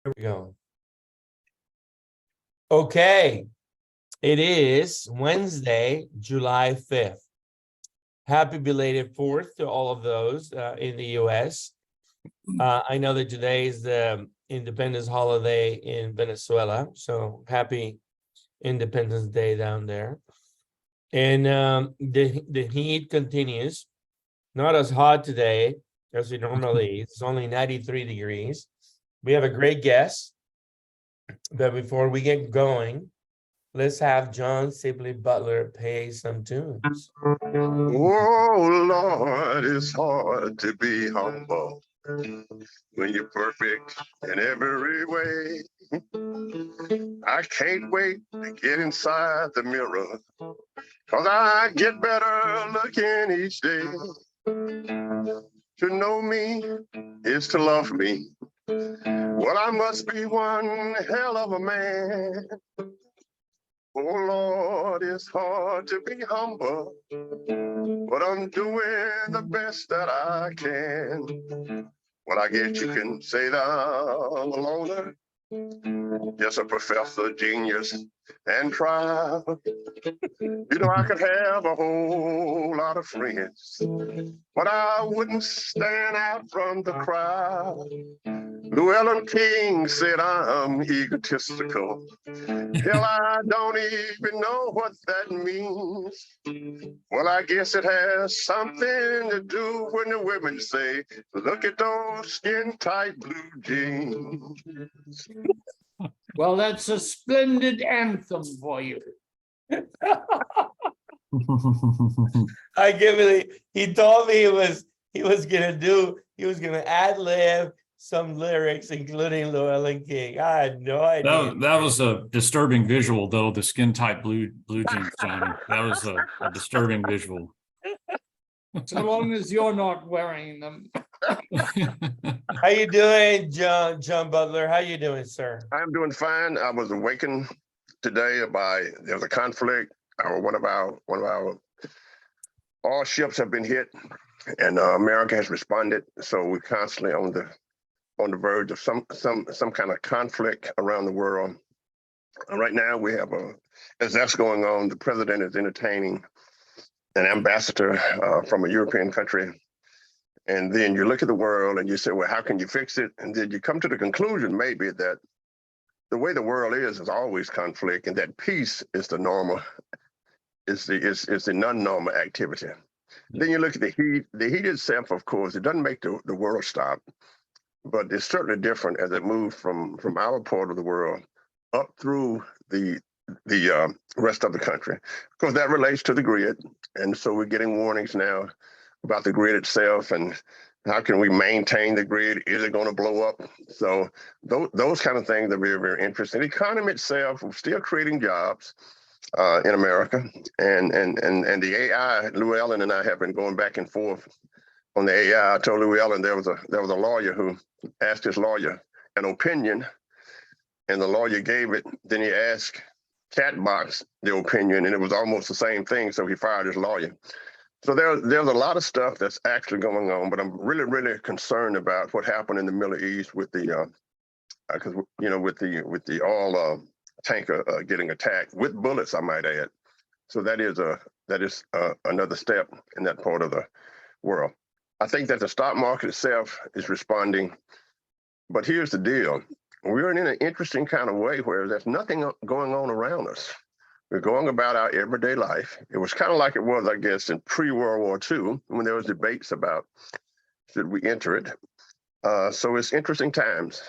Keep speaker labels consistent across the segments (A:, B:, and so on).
A: There we go. Okay, it is Wednesday, July 5th. Happy belated 4th to all of those in the US. I know that today is the Independence holiday in Venezuela, so happy Independence Day down there. And the heat continues. Not as hot today as it normally is. It's only 93 degrees. We have a great guest. But before we get going, let's have John Sibley Butler pay some tunes.
B: Oh Lord, it's hard to be humble when you're perfect in every way. I can't wait to get inside the mirror, 'cause I get better looking each day. To know me is to love me. Well, I must be one hell of a man. Oh Lord, it's hard to be humble, but I'm doing the best that I can. Well, I guess you can say that I'm a loner, just a professor, genius, and proud. You know, I could have a whole lot of friends, but I wouldn't stand out from the crowd. Llewellyn King said I'm egotistical. Hell, I don't even know what that means. Well, I guess it has something to do when the women say, look at those skin-tight blue jeans.
C: Well, that's a splendid anthem for you.
A: I give it. He told me he was gonna ad-lib some lyrics, including Llewellyn King. I had no idea.
D: That was a disturbing visual, though. The skin tight blue jeans, Johnny. That was a disturbing visual.
C: So long as you're not wearing them.
A: How you doing, John Butler? How you doing, sir?
B: I'm doing fine. I was awakened today by there was a conflict. One of our all ships have been hit, and America has responded. So we're constantly on the verge of some kind of conflict around the world. And right now we have as that's going on, the president is entertaining an ambassador from a European country. And then you look at the world and you say, well, how can you fix it? And then you come to the conclusion maybe that the way the world is always conflict, and that peace is the normal, is the non-normal activity. Then you look at the heat. The heat itself, of course, it doesn't make the world stop, but it's certainly different as it moves from our part of the world up through the rest of the country. Of course, that relates to the grid. And so we're getting warnings now about the grid itself and how can we maintain the grid? Is it going to blow up? So those kind of things are very, very interesting. The economy itself, we're still creating jobs in America. And the AI, Llewellyn and I have been going back and forth on the AI. I told Llewellyn there was a lawyer who asked his lawyer an opinion, and the lawyer gave it. Then he asked Chatbox the opinion, and it was almost the same thing. So he fired his lawyer. So there's a lot of stuff that's actually going on, but I'm really, really concerned about what happened in the Middle East with the because with the oil tanker getting attacked with bullets, I might add. So that is another step in that part of the world. I think that the stock market itself is responding, but here's the deal: we're in an interesting kind of way where there's nothing going on around us. We're going about our everyday life. It was kind of like it was, I guess, in pre-World War II, when there was debates about should we enter it. So it's interesting times.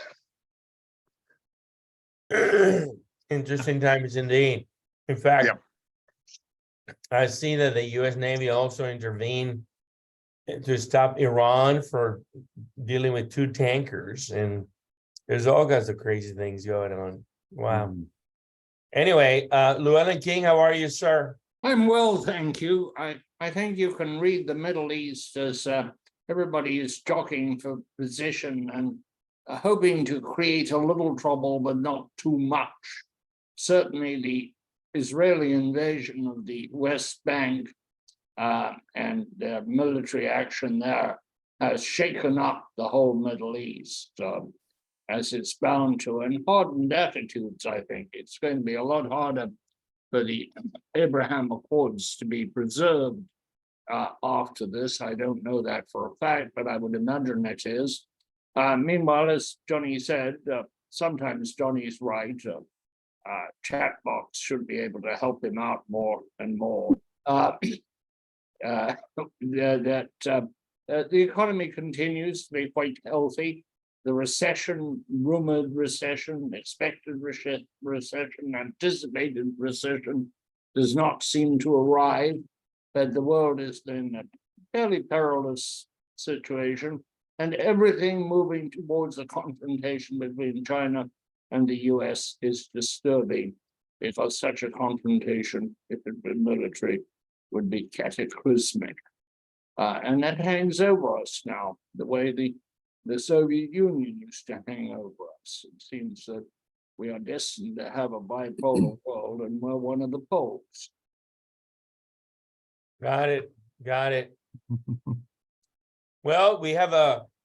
A: Interesting times indeed. In fact,
B: Yeah.
A: I see that the U.S. Navy also intervened to stop Iran for dealing with 2 tankers, and there's all kinds of crazy things going on. Wow. Anyway, Llewellyn King, how are you, sir?
C: I'm well, thank you. I think you can read the Middle East as everybody is jockeying for position and hoping to create a little trouble, but not too much. Certainly the Israeli invasion of the West Bank and military action there has shaken up the whole Middle East. as it's bound to, and hardened attitudes. I think it's going to be a lot harder for the Abraham Accords to be preserved after this. I don't know that for a fact, but I would imagine it is. Meanwhile, as Johnny said, sometimes Johnny's right. Chat box should be able to help him out more and more. The economy continues to be quite healthy. The recession, rumored recession, expected recession, anticipated recession does not seem to arrive, but the world is in a fairly perilous situation, and everything moving towards a confrontation between China and the US is disturbing, because such a confrontation, if it were military, would be cataclysmic. And that hangs over us now, the way the Soviet Union used to hang over us. It seems that we are destined to have a bipolar world, and we're one of the poles.
A: Got it. Got it. Well, we have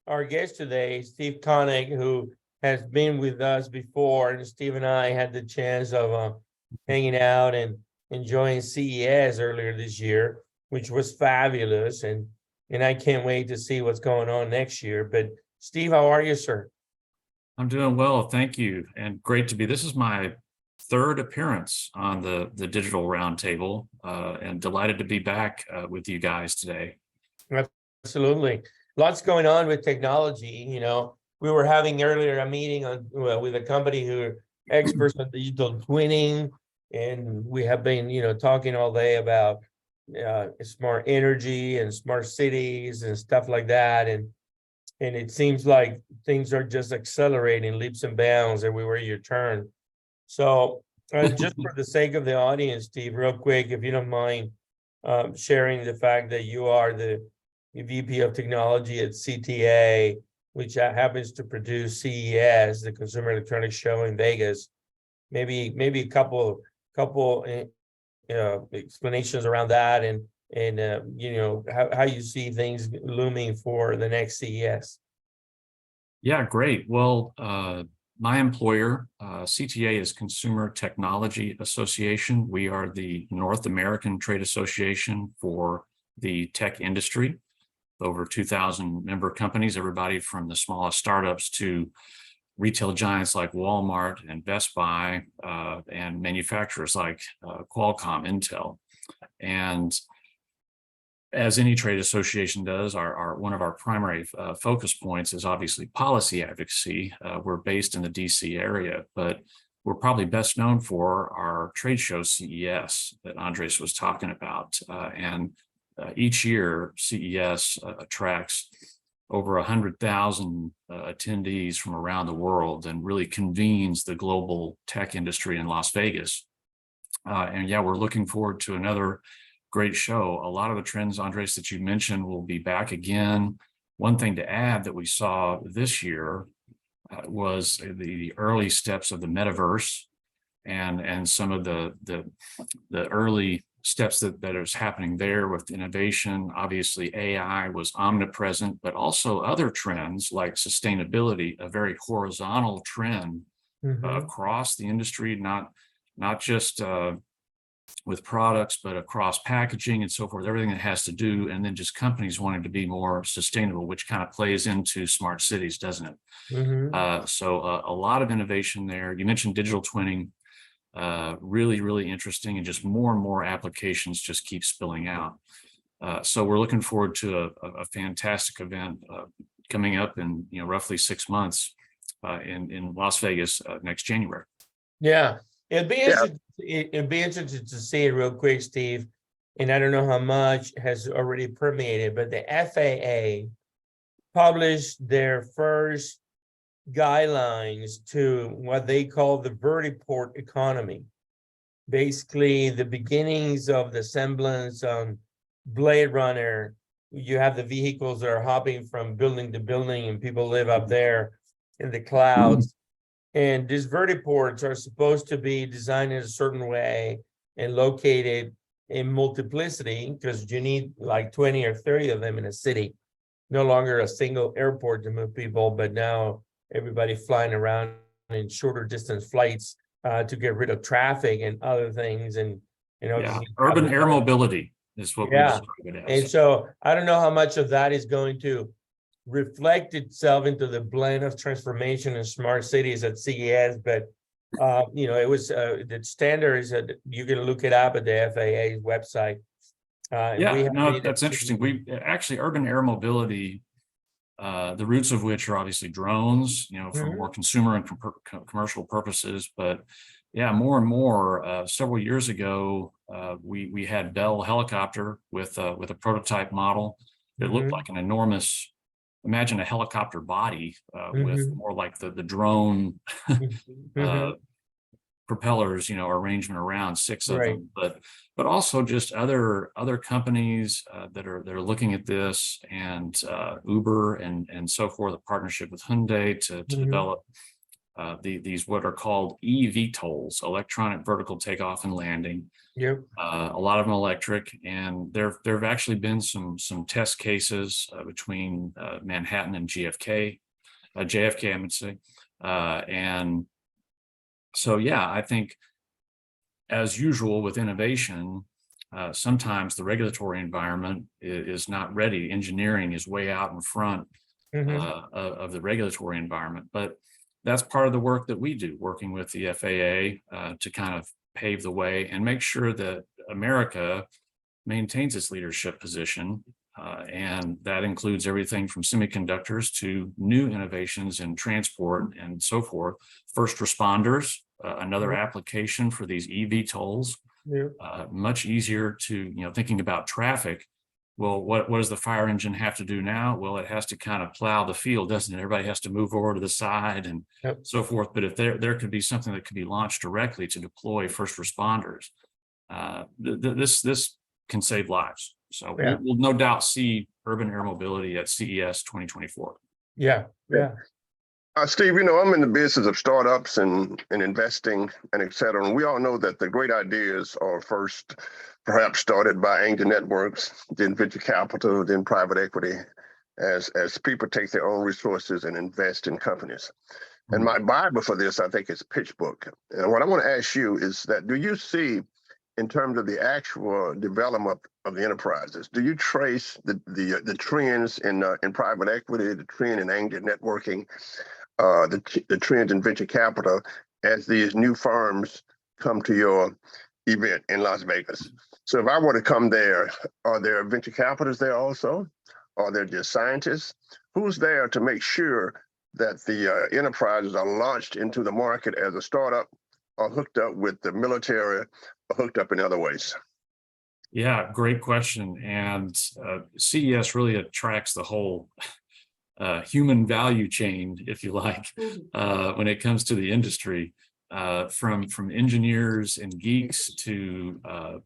A: our guest today, Steve Koenig, who has been with us before, and Steve and I had the chance of hanging out and enjoying CES earlier this year, which was fabulous, and I can't wait to see what's going on next year. But Steve, how are you, sir?
D: I'm doing well, thank you, and great to be. This is my third appearance on the digital roundtable, and delighted to be back with you guys today.
A: Absolutely, lots going on with technology. You know, we were having earlier a meeting with a company who are experts on digital twinning, and we have been, talking all day about smart energy and smart cities and stuff like that, and it seems like things are just accelerating leaps and bounds everywhere you turn. So just for the sake of the audience, Steve, real quick, if you don't mind sharing the fact that you are the VP of Technology at CTA, which happens to produce CES, the Consumer Electronics Show in Vegas. Maybe a couple explanations around that, and how you see things looming for the next CES.
D: Yeah, great. Well, my employer, CTA, is Consumer Technology Association. We are the North American trade association for the tech industry. Over 2,000 member companies, everybody from the smallest startups to retail giants like Walmart and Best Buy, and manufacturers like Qualcomm, Intel. And as any trade association does, one of our primary focus points is obviously policy advocacy. We're based in the DC area, but we're probably best known for our trade show CES that Andres was talking about. And each year, CES attracts over 100,000 attendees from around the world and really convenes the global tech industry in Las Vegas. And yeah, we're looking forward to another great show. A lot of the trends, Andres, that you mentioned will be back again. One thing to add that we saw this year was the early steps of the metaverse, and some of the early steps that is happening there with innovation. Obviously, AI was omnipresent, but also other trends like sustainability, a very horizontal trend across the industry, not just with products, but across packaging and so forth, everything that has to do, and then just companies wanting to be more sustainable, which kind of plays into smart cities, doesn't it? So a lot of innovation there. You mentioned digital twinning, really, really interesting, and just more and more applications just keep spilling out. So we're looking forward to a fantastic event coming up in roughly 6 months in Las Vegas next January.
A: Yeah, it'd be interesting to see it real quick, Steve. And I don't know how much has already permeated, but the FAA published their first guidelines to what they call the vertiport economy. Basically, the beginnings of the semblance on Blade Runner. You have the vehicles that are hopping from building to building, and people live up there in the clouds. And these vertiports are supposed to be designed in a certain way and located in multiplicity, because you need like 20 or 30 of them in a city. No longer a single airport to move people, but now everybody flying around in shorter distance flights to get rid of traffic and other things, and
D: Yeah, urban air mobility is what we
A: Yeah.
D: describe it
A: And
D: as.
A: so I don't know how much of that is going to reflect itself into the blend of transformation and smart cities at CES, but it was the standards that you can look it up at the FAA's website.
D: Yeah, no, that's interesting. We actually, urban air mobility, the roots of which are obviously drones, for more consumer and commercial purposes. But yeah, more and more, several years ago, we had Bell helicopter with a prototype model that looked like an enormous, imagine a helicopter body with more like the drone propellers, arrangement around, 6 of them, but also just other companies that are looking at this, and Uber and so forth, a partnership with Hyundai to develop these what are called eVTOLs, electronic vertical takeoff and landing.
A: Yep.
D: A lot of them electric, and there have actually been some test cases between Manhattan and JFK, I would say, and so, yeah, I think, as usual with innovation, sometimes the regulatory environment is not ready. Engineering is way out in front of the regulatory environment. But that's part of the work that we do, working with the FAA to kind of pave the way and make sure that America maintains its leadership position. And that includes everything from semiconductors to new innovations in transport and so forth. First responders, another application for these eVTOLs, much easier to, thinking about traffic. Well, what does the fire engine have to do now? Well, it has to kind of plow the field, doesn't it? Everybody has to move over to the side and so forth. But if there could be something that could be launched directly to deploy first responders, this can save lives. So we'll no doubt see urban air mobility at CES 2024.
A: Yeah.
B: Steve, I'm in the business of startups and investing and et cetera. And we all know that the great ideas are first perhaps started by angel networks, then venture capital, then private equity, as people take their own resources and invest in companies. And my Bible for this, I think, is Pitch Book. And what I want to ask you is that, do you see, in terms of the actual development of the enterprises, do you trace the trends in private equity, the trend in angel networking, the trends in venture capital as these new firms come to your event in Las Vegas? So if I were to come there, are there venture capitalists there also? Are there just scientists? Who's there to make sure that the enterprises are launched into the market as a startup, or hooked up with the military, or hooked up in other ways?
D: Yeah, great question. And CES really attracts the whole human value chain, if you like, when it comes to the industry, from engineers and geeks to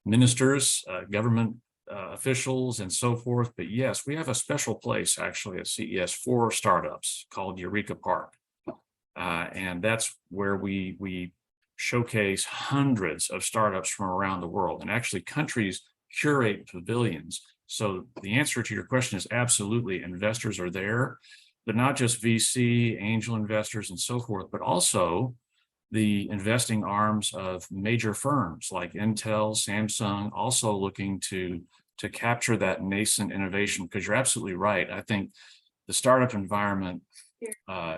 D: ministers, government officials, and so forth. But yes, we have a special place actually at CES for startups called Eureka Park. And that's where we showcase hundreds of startups from around the world, and actually countries curate pavilions. So the answer to your question is absolutely, investors are there, but not just VC, angel investors, and so forth, but also the investing arms of major firms like Intel, Samsung, also looking to capture that nascent innovation. Because you're absolutely right. I think the startup environment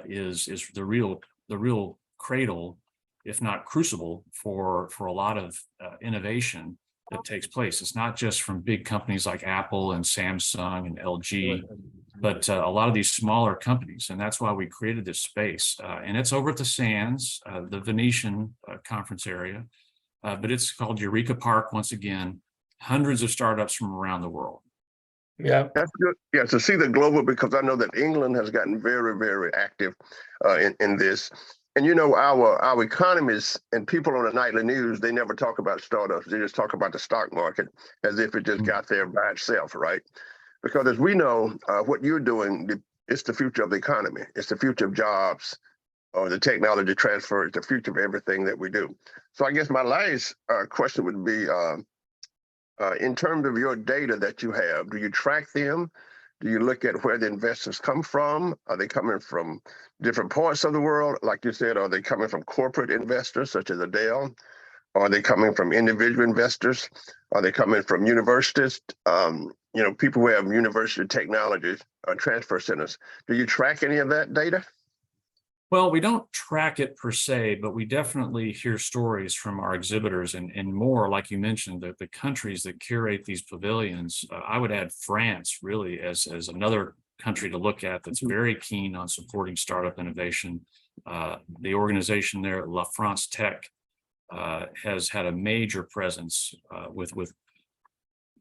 D: is the real cradle, if not crucible, for a lot of innovation that takes place. It's not just from big companies like Apple and Samsung and LG, but a lot of these smaller companies. And that's why we created this space. And it's over at the Sands, the Venetian conference area, but it's called Eureka Park. Once again, hundreds of startups from around the world.
B: Yeah, that's good. Yeah, to see the global, because I know that England has gotten very, very active in this. And our economists and people on the nightly news, they never talk about startups. They just talk about the stock market as if it just got there by itself, right? Because as we know, what you're doing, it's the future of the economy. It's the future of jobs, or the technology transfer. It's the future of everything that we do. So I guess my last question would be, in terms of your data that you have, do you track them? Do you look at where the investors come from? Are they coming from different parts of the world? Like you said, are they coming from corporate investors such as Adele? Are they coming from individual investors? Are they coming from universities? People who have university technology transfer centers. Do you track any of that data?
D: Well, we don't track it per se, but we definitely hear stories from our exhibitors and more, like you mentioned, the countries that curate these pavilions. I would add France really as another country to look at that's very keen on supporting startup innovation. The organization there, La France Tech, has had a major presence with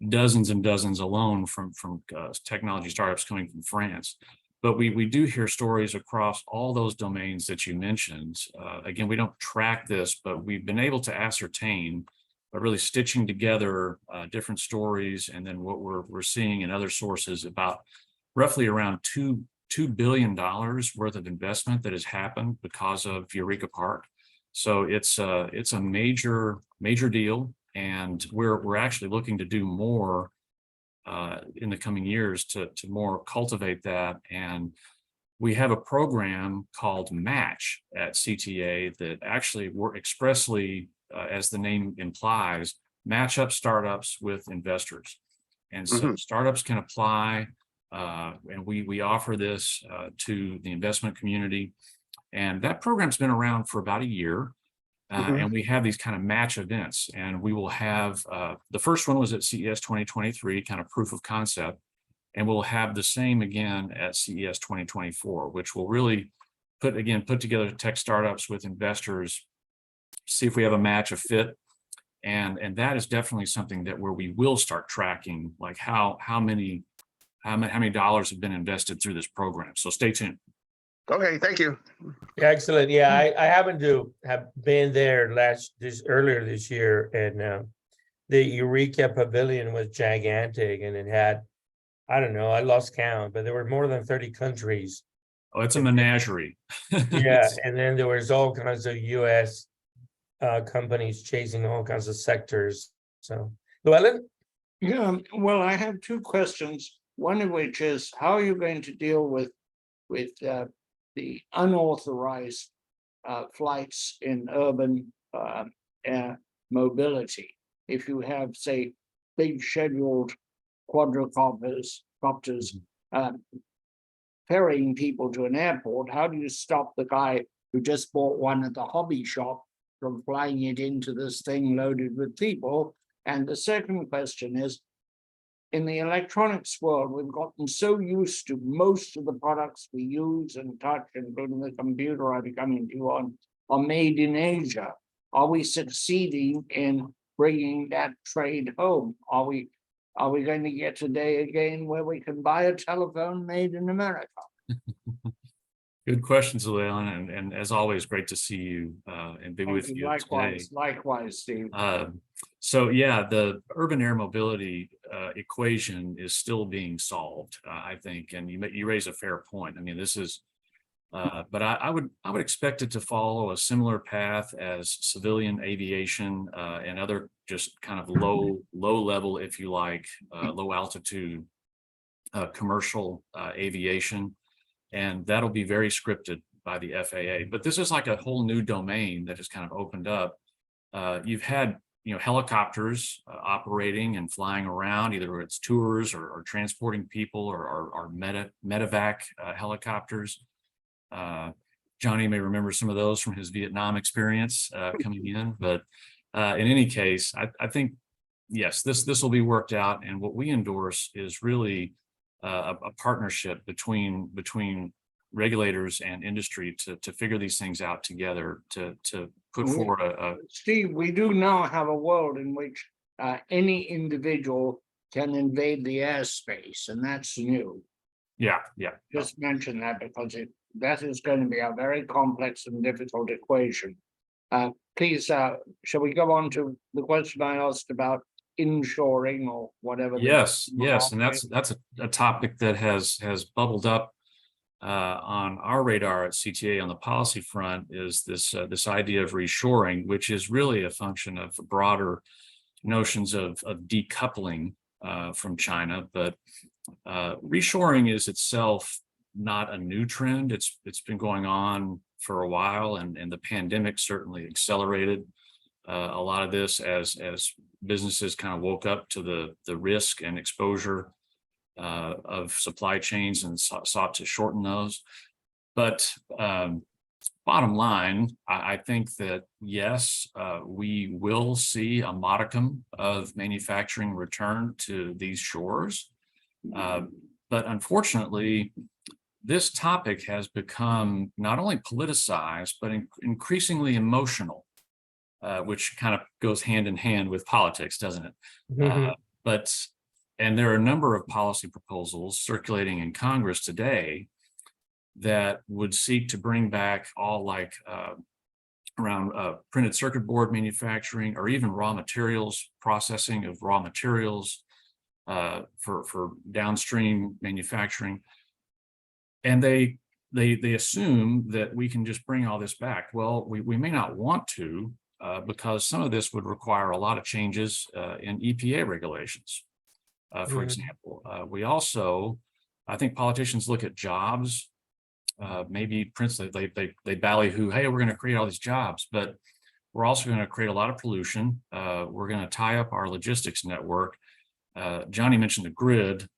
D: dozens and dozens alone from technology startups coming from France. But we do hear stories across all those domains that you mentioned. Again, we don't track this, but we've been able to ascertain by really stitching together different stories and then what we're seeing in other sources about roughly around $2 billion worth of investment that has happened because of Eureka Park. So it's a major deal, and we're actually looking to do more in the coming years to more cultivate that. And we have a program called Match at CTA that actually we're expressly, as the name implies, match up startups with investors. And so startups can apply, and we offer this to the investment community. And that program's been around for about a year. And we have these kind of match events, and we will have, the first one was at CES 2023, kind of proof of concept, and we'll have the same again at CES 2024, which will really put together tech startups with investors, see if we have a match, a fit. And that is definitely something that where we will start tracking, like how many dollars have been invested through this program. So stay tuned.
B: Okay, thank you.
A: Excellent. Yeah, I happen to have been there earlier this year, and the Eureka Pavilion was gigantic, and it had, I don't know, I lost count, but there were more than 30 countries.
D: Oh, it's a menagerie.
A: Yeah, and then there was all kinds of US companies chasing all kinds of sectors. So, Llewellyn?
C: Yeah, well, I have two questions. One of which is, how are you going to deal with the unauthorized flights in urban air mobility? If you have, say, big scheduled quadricopters ferrying people to an airport, how do you stop the guy who just bought one at the hobby shop from flying it into this thing loaded with people? And the second question is, in the electronics world, we've gotten so used to most of the products we use and touch, including the computer I'll be coming to you on, are made in Asia. Are we succeeding in bringing that trade home? Are we going to get a day again where we can buy a telephone made in America?
D: Good questions, Llewellyn, and as always, great to see you and be with you today.
C: Likewise, Steve.
D: So yeah, the urban air mobility equation is still being solved, I think, and you raise a fair point. I mean, this is, but I would expect it to follow a similar path as civilian aviation and other just kind of low level, if you like, low altitude commercial aviation. And that'll be very scripted by the FAA. But this is like a whole new domain that has kind of opened up. You've had, helicopters operating and flying around, either it's tours or transporting people or medevac helicopters. Johnny may remember some of those from his Vietnam experience coming in. But in any case, I think, yes, this will be worked out. And what we endorse is really a partnership between regulators and industry to figure these things out together, to put forward a
C: Steve, we do now have a world in which any individual can invade the airspace, and that's new.
D: Yeah.
C: Just mention that because that is going to be a very complex and difficult equation. Please, shall we go on to the question I asked about inshoring or whatever?
D: Yes, and that's a topic that has bubbled up on our radar at CTA on the policy front, is this idea of reshoring, which is really a function of broader notions of decoupling from China, but reshoring is itself not a new trend. It's been going on for a while, and the pandemic certainly accelerated a lot of this as businesses kind of woke up to the risk and exposure of supply chains and sought to shorten those. But bottom line, I think that yes, we will see a modicum of manufacturing return to these shores. But unfortunately, this topic has become not only politicized, but increasingly emotional, which kind of goes hand in hand with politics, doesn't it? And there are a number of policy proposals circulating in Congress today that would seek to bring back all like around printed circuit board manufacturing, or even raw materials, processing of raw materials for downstream manufacturing. And they assume that we can just bring all this back. Well, we may not want to, because some of this would require a lot of changes in EPA regulations. For example, we also, I think politicians look at jobs, maybe principally they ballyhoo, hey, we're going to create all these jobs, but we're also going to create a lot of pollution. We're going to tie up our logistics network. Johnny mentioned the grid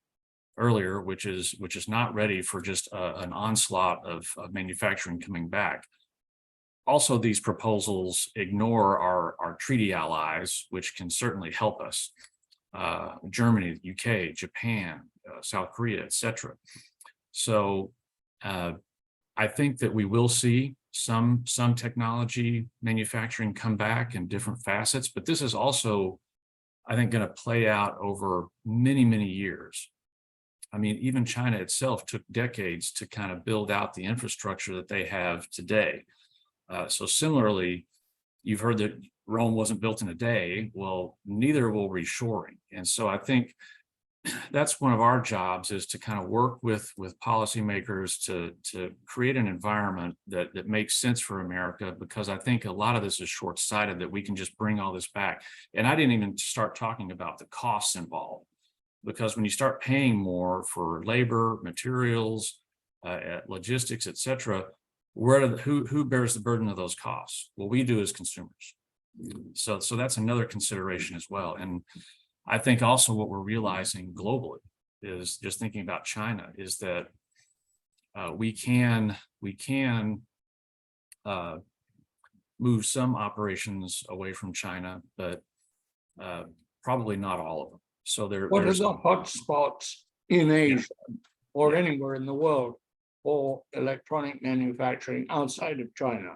D: earlier, which is not ready for just an onslaught of manufacturing coming back. Also, these proposals ignore our treaty allies, which can certainly help us. Germany, UK, Japan, South Korea, etc. So I think that we will see some technology manufacturing come back in different facets, but this is also, I think, going to play out over many, many years. I mean, even China itself took decades to kind of build out the infrastructure that they have today. So similarly, you've heard that Rome wasn't built in a day. Well, neither will reshoring. And so I think that's one of our jobs, is to kind of work with policymakers to create an environment that makes sense for America, because I think a lot of this is short-sighted, that we can just bring all this back. And I didn't even start talking about the costs involved, because when you start paying more for labor, materials, logistics, etc., who bears the burden of those costs? Well, we do as consumers. So that's another consideration as well. And I think also what we're realizing globally is, just thinking about China, is that we can move some operations away from China, but probably not all of them. So
C: what are the hotspots in Asia or anywhere in the world for electronic manufacturing outside of China?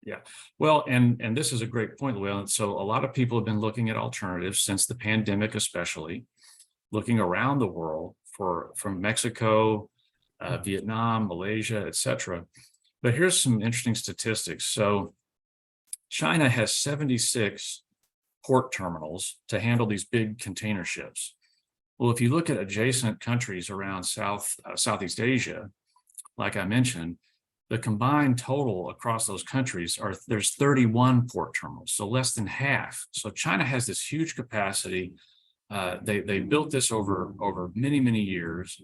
D: Yeah, well, and this is a great point, Llewellyn. So a lot of people have been looking at alternatives since the pandemic, especially looking around the world from Mexico, Vietnam, Malaysia, etc. But here's some interesting statistics. So China has 76 port terminals to handle these big container ships. Well, if you look at adjacent countries around Southeast Asia, like I mentioned, the combined total across those countries there's 31 port terminals, so less than half. So China has this huge capacity. They built this over many, many years,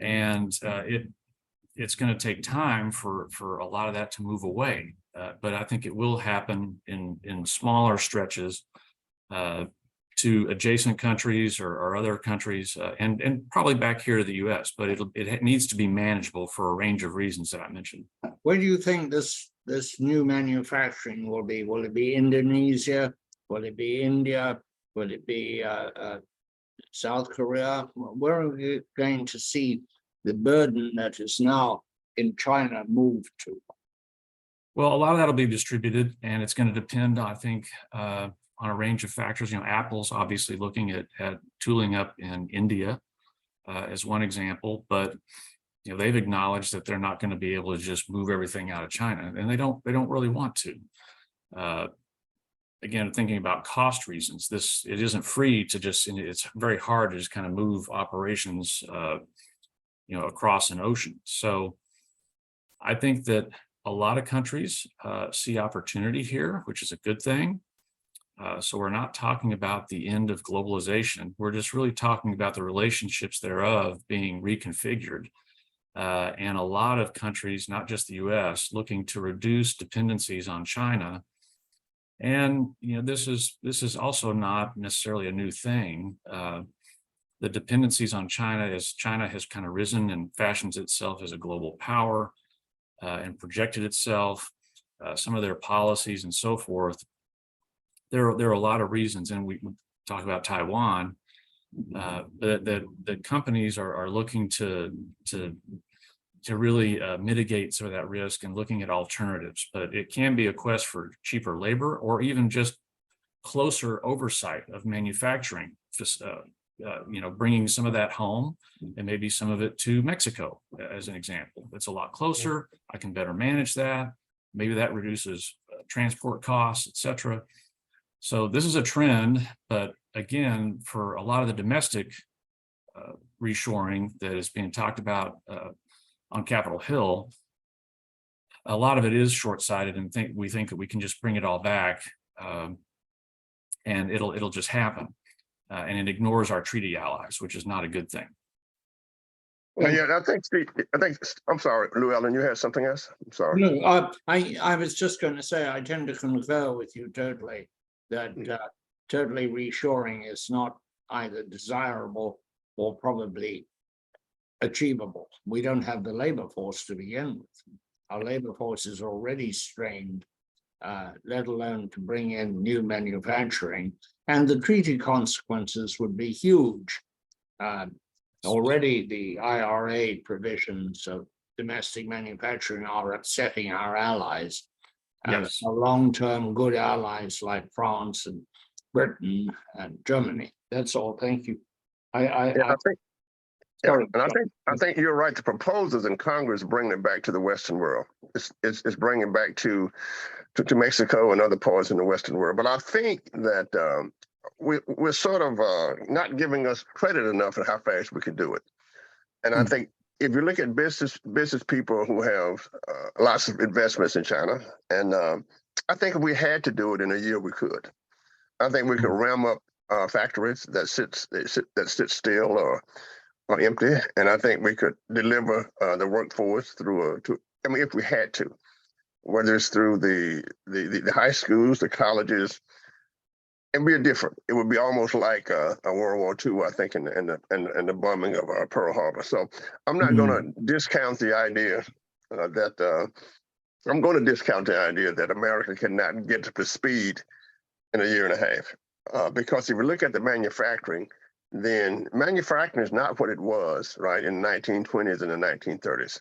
D: and it's going to take time for a lot of that to move away. But I think it will happen in smaller stretches to adjacent countries or other countries, and probably back here to the U.S. But it needs to be manageable for a range of reasons that I mentioned.
C: Where do you think this new manufacturing will be? Will it be Indonesia? Will it be India? Will it be South Korea? Where are we going to see the burden that is now in China move to?
D: Well, a lot of that will be distributed, and it's going to depend, I think, on a range of factors. Apple's obviously looking at tooling up in India as one example, but they've acknowledged that they're not going to be able to just move everything out of China, and they don't really want to. Again, thinking about cost reasons, it isn't free to just. It's very hard to just kind of move operations, across an ocean. So, I think that a lot of countries see opportunity here, which is a good thing. So we're not talking about the end of globalization. We're just really talking about the relationships thereof being reconfigured. And a lot of countries, not just the US, looking to reduce dependencies on China. And this is also not necessarily a new thing. The dependencies on China, as China has kind of risen and fashions itself as a global power and projected itself, some of their policies and so forth. There are a lot of reasons, and we talk about Taiwan, that companies are looking to really mitigate some of that risk and looking at alternatives. But it can be a quest for cheaper labor or even just closer oversight of manufacturing, bringing some of that home and maybe some of it to Mexico, as an example. It's a lot closer. I can better manage that. Maybe that reduces transport costs, et cetera. So this is a trend, but again, for a lot of the domestic reshoring that is being talked about on Capitol Hill, a lot of it is short-sighted, and we think that we can just bring it all back, and it'll just happen, and it ignores our treaty allies, which is not a good thing.
B: Yeah, I think I'm sorry, Llewellyn, you had something else? I'm sorry.
C: No, I was just going to say, I tend to concur with you totally, that totally reshoring is not either desirable or probably achievable. We don't have the labor force to begin with. Our labor force is already strained, let alone to bring in new manufacturing, and the treaty consequences would be huge. Already the IRA provisions of domestic manufacturing are upsetting our allies.
D: Yes.
C: Our long-term good allies like France and Britain and Germany. That's all. Thank you.
B: I think you're right. The proposals in Congress bring it back to the Western world. It's bringing it back to Mexico and other parts in the Western world. But I think that we're sort of not giving us credit enough for how fast we could do it. And I think if you look at business people who have lots of investments in China, and I think if we had to do it in a year, we could. I think we could ram up factories that sit still or empty, and I think we could deliver the workforce through if we had to, whether it's through the high schools, the colleges. It'd be different. It would be almost like a World War II, I think, in the bombing of Pearl Harbor. So I'm not going to discount the idea that America cannot get to the speed in a year and a half. Because if you look at the manufacturing, then manufacturing is not what it was, right, in the 1920s and the 1930s.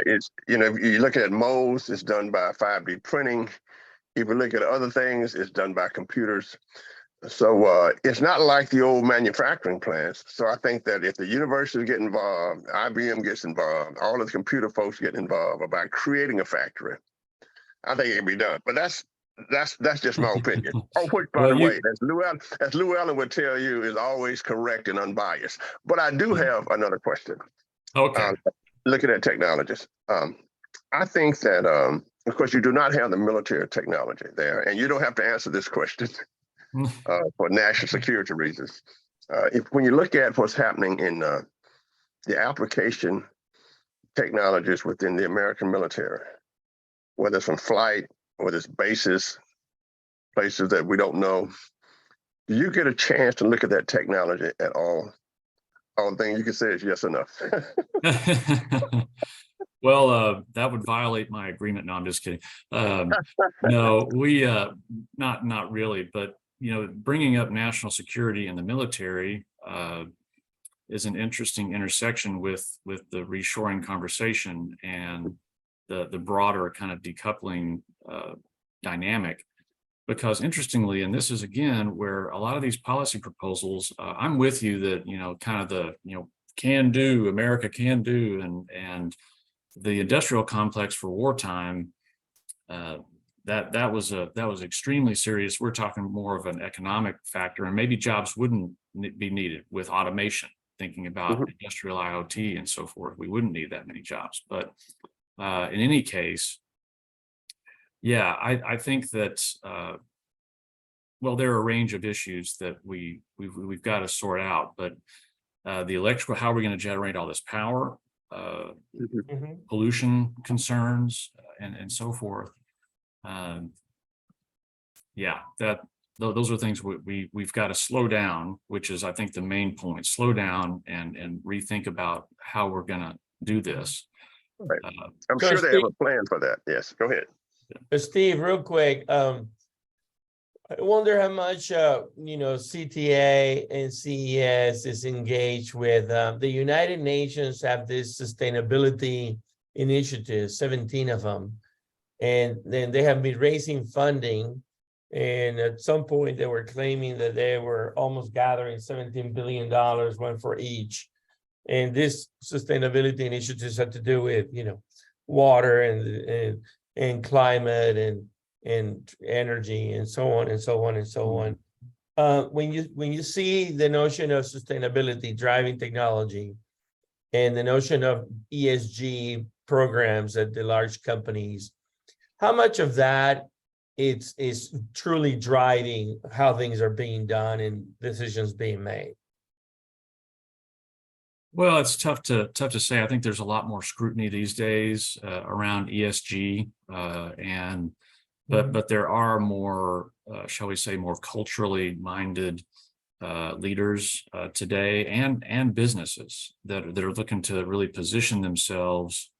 B: It's, if you look at molds, it's done by 5D printing. If you look at other things, it's done by computers. So it's not like the old manufacturing plants. So I think that if the universities get involved, IBM gets involved, all of the computer folks get involved about creating a factory, I think it can be done. But that's just my opinion. Oh, which, by the way, as Llewellyn would tell you, is always correct and unbiased. But I do have another question.
D: Okay.
B: Looking at technologies, I think that, of course, you do not have the military technology there, and you don't have to answer this question for national security reasons. When you look at what's happening in the application technologies within the American military, whether it's from flight, whether it's bases, places that we don't know, do you get a chance to look at that technology at all? All thing you can say is yes or no.
D: Well, that would violate my agreement. No, I'm just kidding. No, we not really, but bringing up national security in the military is an interesting intersection with the reshoring conversation and the broader kind of decoupling dynamic. Because interestingly, and this is again where a lot of these policy proposals, I'm with you that kind of the can do, America can do, and the industrial complex for wartime, that was extremely serious. We're talking more of an economic factor, and maybe jobs wouldn't be needed with automation. Thinking about industrial IoT and so forth, we wouldn't need that many jobs. But in any case, yeah, I think that well, there are a range of issues that we've got to sort out, but the electrical, how are we going to generate all this power,
A: Mhm.
D: pollution concerns, and so forth. Yeah, those are things we've got to slow down, which is, I think, the main point. Slow down and rethink about how we're going to do this.
B: Right.
D: Uh,
B: I'm
A: So
B: sure they have
A: Steve-
B: a plan for that. Yes, go ahead.
A: Steve, real quick, I wonder how much, CTA and CES is engaged with, the United Nations have this sustainability initiative, 17 of them. And then they have been raising funding. And at some point they were claiming that they were almost gathering $17 billion, one for each. And this sustainability initiatives had to do with, water and climate and energy and so on and so on and so on. When you see the notion of sustainability driving technology and the notion of ESG programs at the large companies, how much of that is truly driving how things are being done and decisions being made?
D: Well, it's tough to say. I think there's a lot more scrutiny these days around ESG, but there are more, shall we say, more culturally minded leaders today, and businesses that are looking to really position themselves,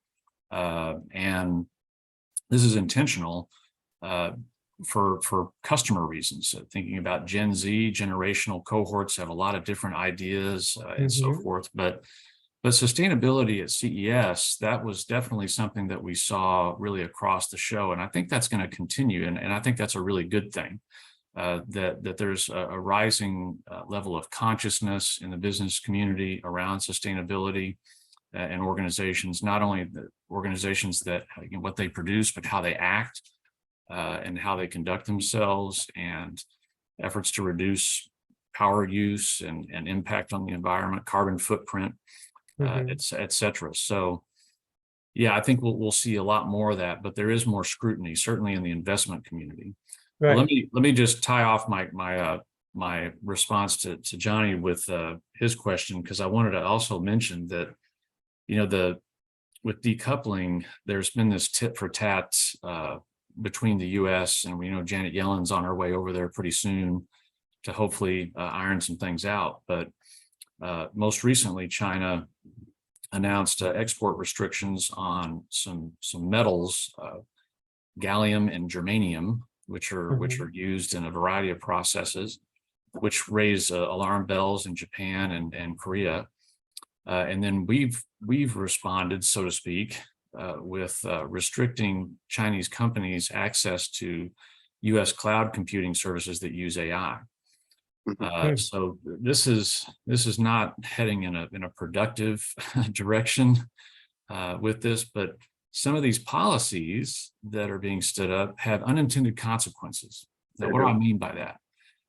D: and this is intentional for customer reasons. Thinking about Gen Z, generational cohorts have a lot of different ideas and so forth. But sustainability at CES, that was definitely something that we saw really across the show, and I think that's going to continue. And I think that's a really good thing. That there's a rising level of consciousness in the business community around sustainability, and organizations, not only the organizations that, what they produce, but how they act, and how they conduct themselves, and efforts to reduce power use and impact on the environment, carbon footprint, et cetera. So yeah, I think we'll see a lot more of that, but there is more scrutiny, certainly in the investment community.
A: Right.
D: Let me just tie off my response to Johnny with his question, because I wanted to also mention that, with decoupling, there's been this tit for tat between the U.S. and we know Janet Yellen's on her way over there pretty soon to hopefully iron some things out. But most recently, China announced export restrictions on some metals, gallium and germanium, which are used in a variety of processes, which raise alarm bells in Japan and Korea. And then we've responded, so to speak, with restricting Chinese companies' access to U.S. cloud computing services that use AI. So this is not heading in a productive direction with this, but some of these policies that are being stood up have unintended consequences. Now, what do I mean by that?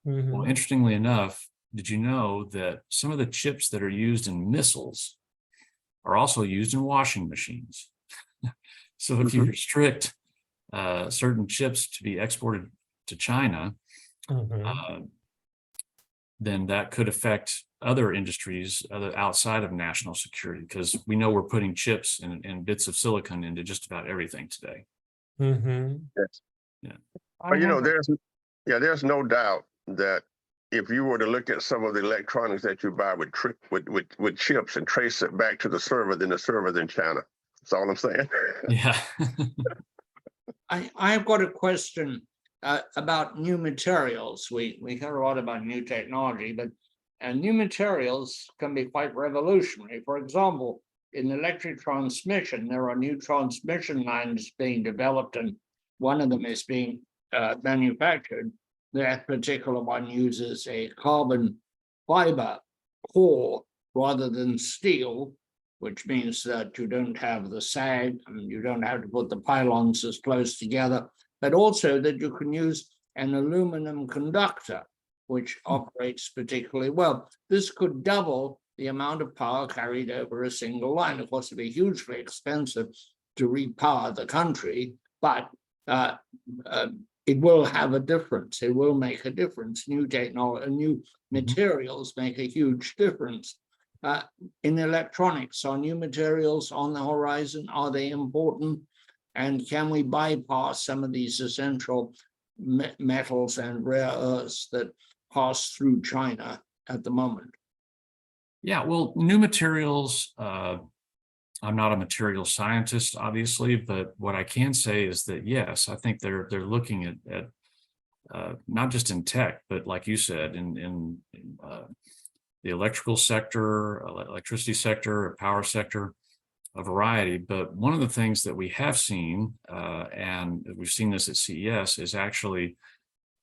D: Well, interestingly enough, did you know that some of the chips that are used in missiles are also used in washing machines? So if you restrict certain chips to be exported to China, then that could affect other industries outside of national security, because we know we're putting chips and bits of silicon into just about everything today.
B: Yes.
D: Yeah.
B: But there's no doubt that if you were to look at some of the electronics that you buy with chips and trace it back to the server, then the server's in China. That's all I'm saying.
D: Yeah.
C: I've got a question about new materials. We hear a lot about new technology, but new materials can be quite revolutionary. For example, in electric transmission, there are new transmission lines being developed, and one of them is being manufactured. That particular one uses a carbon fiber core rather than steel, which means that you don't have the sag and you don't have to put the pylons as close together, but also that you can use an aluminum conductor, which operates particularly well. This could double the amount of power carried over a single line. Of course, it'd be hugely expensive to repower the country, but it will have a difference. It will make a difference. New technology, new materials make a huge difference. In electronics, are new materials on the horizon? Are they important? And can we bypass some of these essential metals and rare earths that pass through China at the moment?
D: Yeah, well, new materials, I'm not a material scientist, obviously, but what I can say is that, yes, I think they're looking at not just in tech, but like you said, in the electrical sector, electricity sector, power sector, a variety. But one of the things that we have seen, and we've seen this at CES, is actually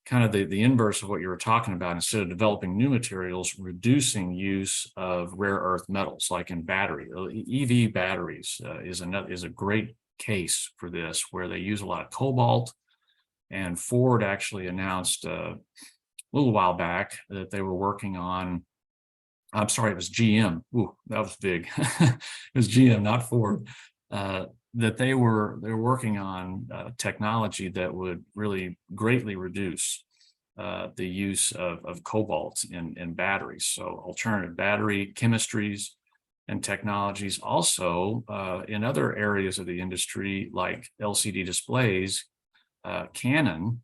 D: kind of the inverse of what you were talking about. Instead of developing new materials, reducing use of rare earth metals, like in battery. EV batteries is a great case for this, where they use a lot of cobalt. And Ford actually announced a little while back that they were working on, I'm sorry, it was GM. Ooh, that was big. It was GM, not Ford. That they were working on technology that would really greatly reduce the use of cobalt in batteries. So alternative battery chemistries and technologies. Also, in other areas of the industry, like LCD displays, Canon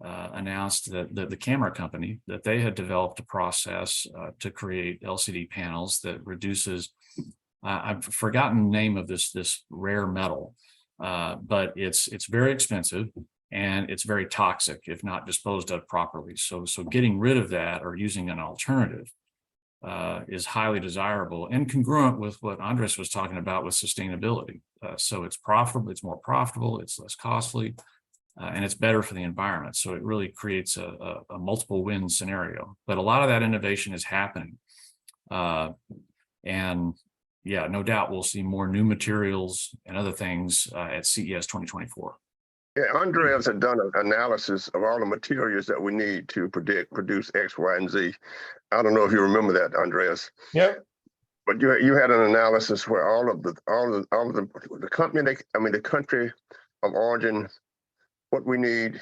D: announced that the camera company, that they had developed a process to create LCD panels that reduces, I've forgotten the name of this rare metal, but it's very expensive and it's very toxic if not disposed of properly. So getting rid of that or using an alternative is highly desirable and congruent with what Andres was talking about with sustainability. So it's profitable, it's more profitable, it's less costly, and it's better for the environment. So it really creates a multiple win scenario. But a lot of that innovation is happening. And yeah, no doubt we'll see more new materials and other things at CES 2024.
B: Yeah, Andreas had done an analysis of all the materials that we need to produce X, Y, and Z. I don't know if you remember that, Andreas.
A: Yeah.
B: But you had an analysis where all of the company, the country of origin, what we need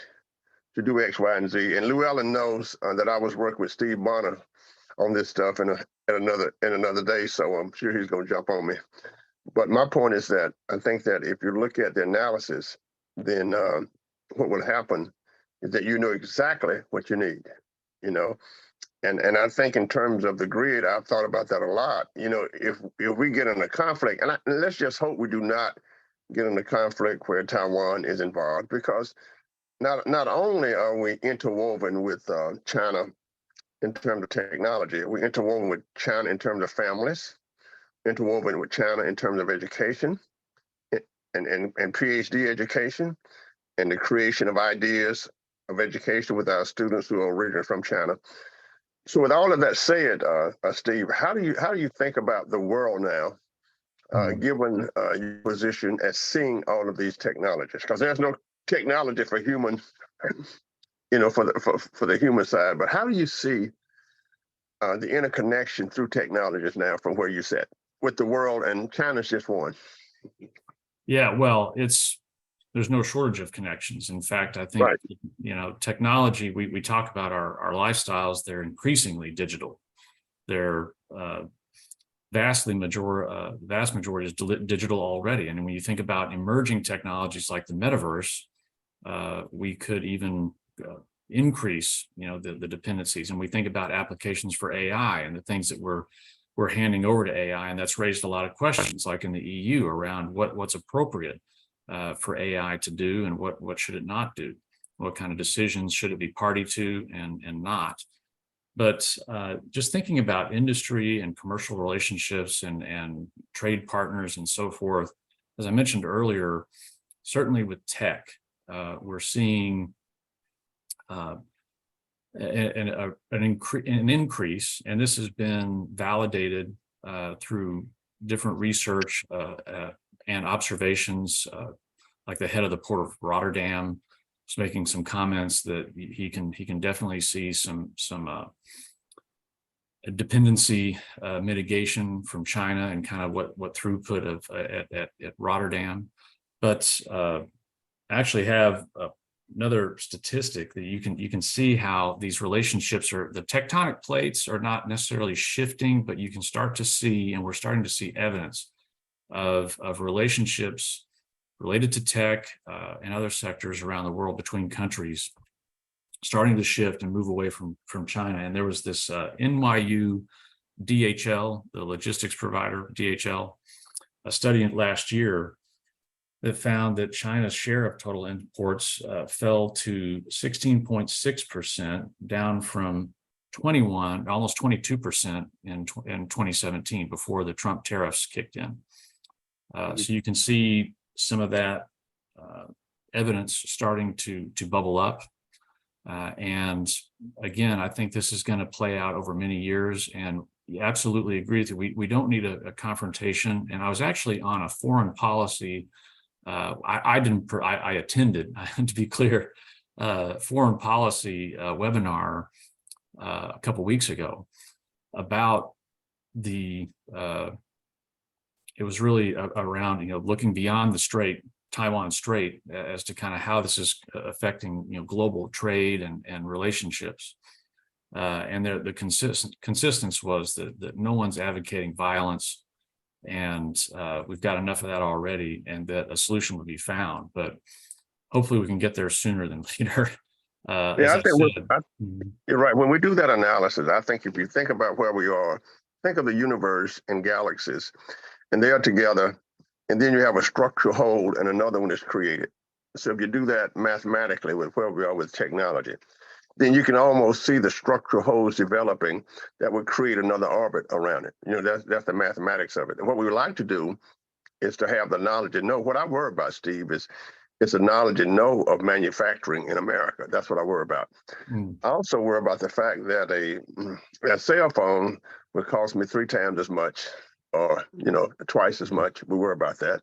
B: to do X, Y, and Z. And Llewellyn knows that I was working with Steve Bonner on this stuff in another day, so I'm sure he's going to jump on me. But my point is that I think that if you look at the analysis, then what will happen is that you know exactly what you need, And I think in terms of the grid, I've thought about that a lot. If we get in a conflict, and let's just hope we do not get in a conflict where Taiwan is involved, because not only are we interwoven with China in terms of technology, we're interwoven with China in terms of families, interwoven with China in terms of education and PhD education, and the creation of ideas of education with our students who are originally from China. So with all of that said, Steve, how do you think about the world now, given your position as seeing all of these technologies? Because there's no technology for human, for the human side. But how do you see the interconnection through technologies now from where you sit with the world, and China's just one?
D: Yeah, well, there's no shortage of connections. In fact, I think, technology, we talk about our lifestyles, they're increasingly digital. They're vast majority is digital already. And when you think about emerging technologies like the metaverse, we could even increase, the dependencies. And we think about applications for AI and the things that we're handing over to AI, and that's raised a lot of questions, like in the EU, around what's appropriate for AI to do and what should it not do, what kind of decisions should it be party to and not. But just thinking about industry and commercial relationships and trade partners and so forth, as I mentioned earlier, certainly with tech, we're seeing an increase, and this has been validated through different research and observations, like the head of the Port of Rotterdam was making some comments that he can definitely see some dependency mitigation from China and kind of what throughput of at Rotterdam, but actually have another statistic that you can see how these relationships are, the tectonic plates are not necessarily shifting, but you can start to see, and we're starting to see evidence of relationships related to tech and other sectors around the world between countries starting to shift and move away from China. And there was this NYU DHL, the logistics provider, DHL, a study last year that found that China's share of total imports fell to 16.6%, down from 21, almost 22% in 2017 before the Trump tariffs kicked in. So you can see some of that evidence starting to bubble up. And again, I think this is going to play out over many years, and absolutely agree with you. We don't need a confrontation. And I was actually on a foreign policy. I attended, to be clear, foreign policy webinar a couple of weeks ago about the. It was really around looking beyond the Taiwan Strait as to kind of how this is affecting global trade and relationships. And the consistence was that no one's advocating violence, and we've got enough of that already, and that a solution would be found. But hopefully we can get there sooner than later.
B: Yeah, you're right. When we do that analysis, I think if you think about where we are, think of the universe and galaxies, and they are together, and then you have a structural hole and another one is created. So if you do that mathematically with where we are with technology, then you can almost see the structural holes developing that would create another orbit around it. That's the mathematics of it. And what we would like to do is to have the knowledge and know. What I worry about, Steve, is it's the knowledge and know of manufacturing in America. That's what I worry about. I also worry about the fact that a cell phone would cost me 3 times as much, or twice as much. We worry about that.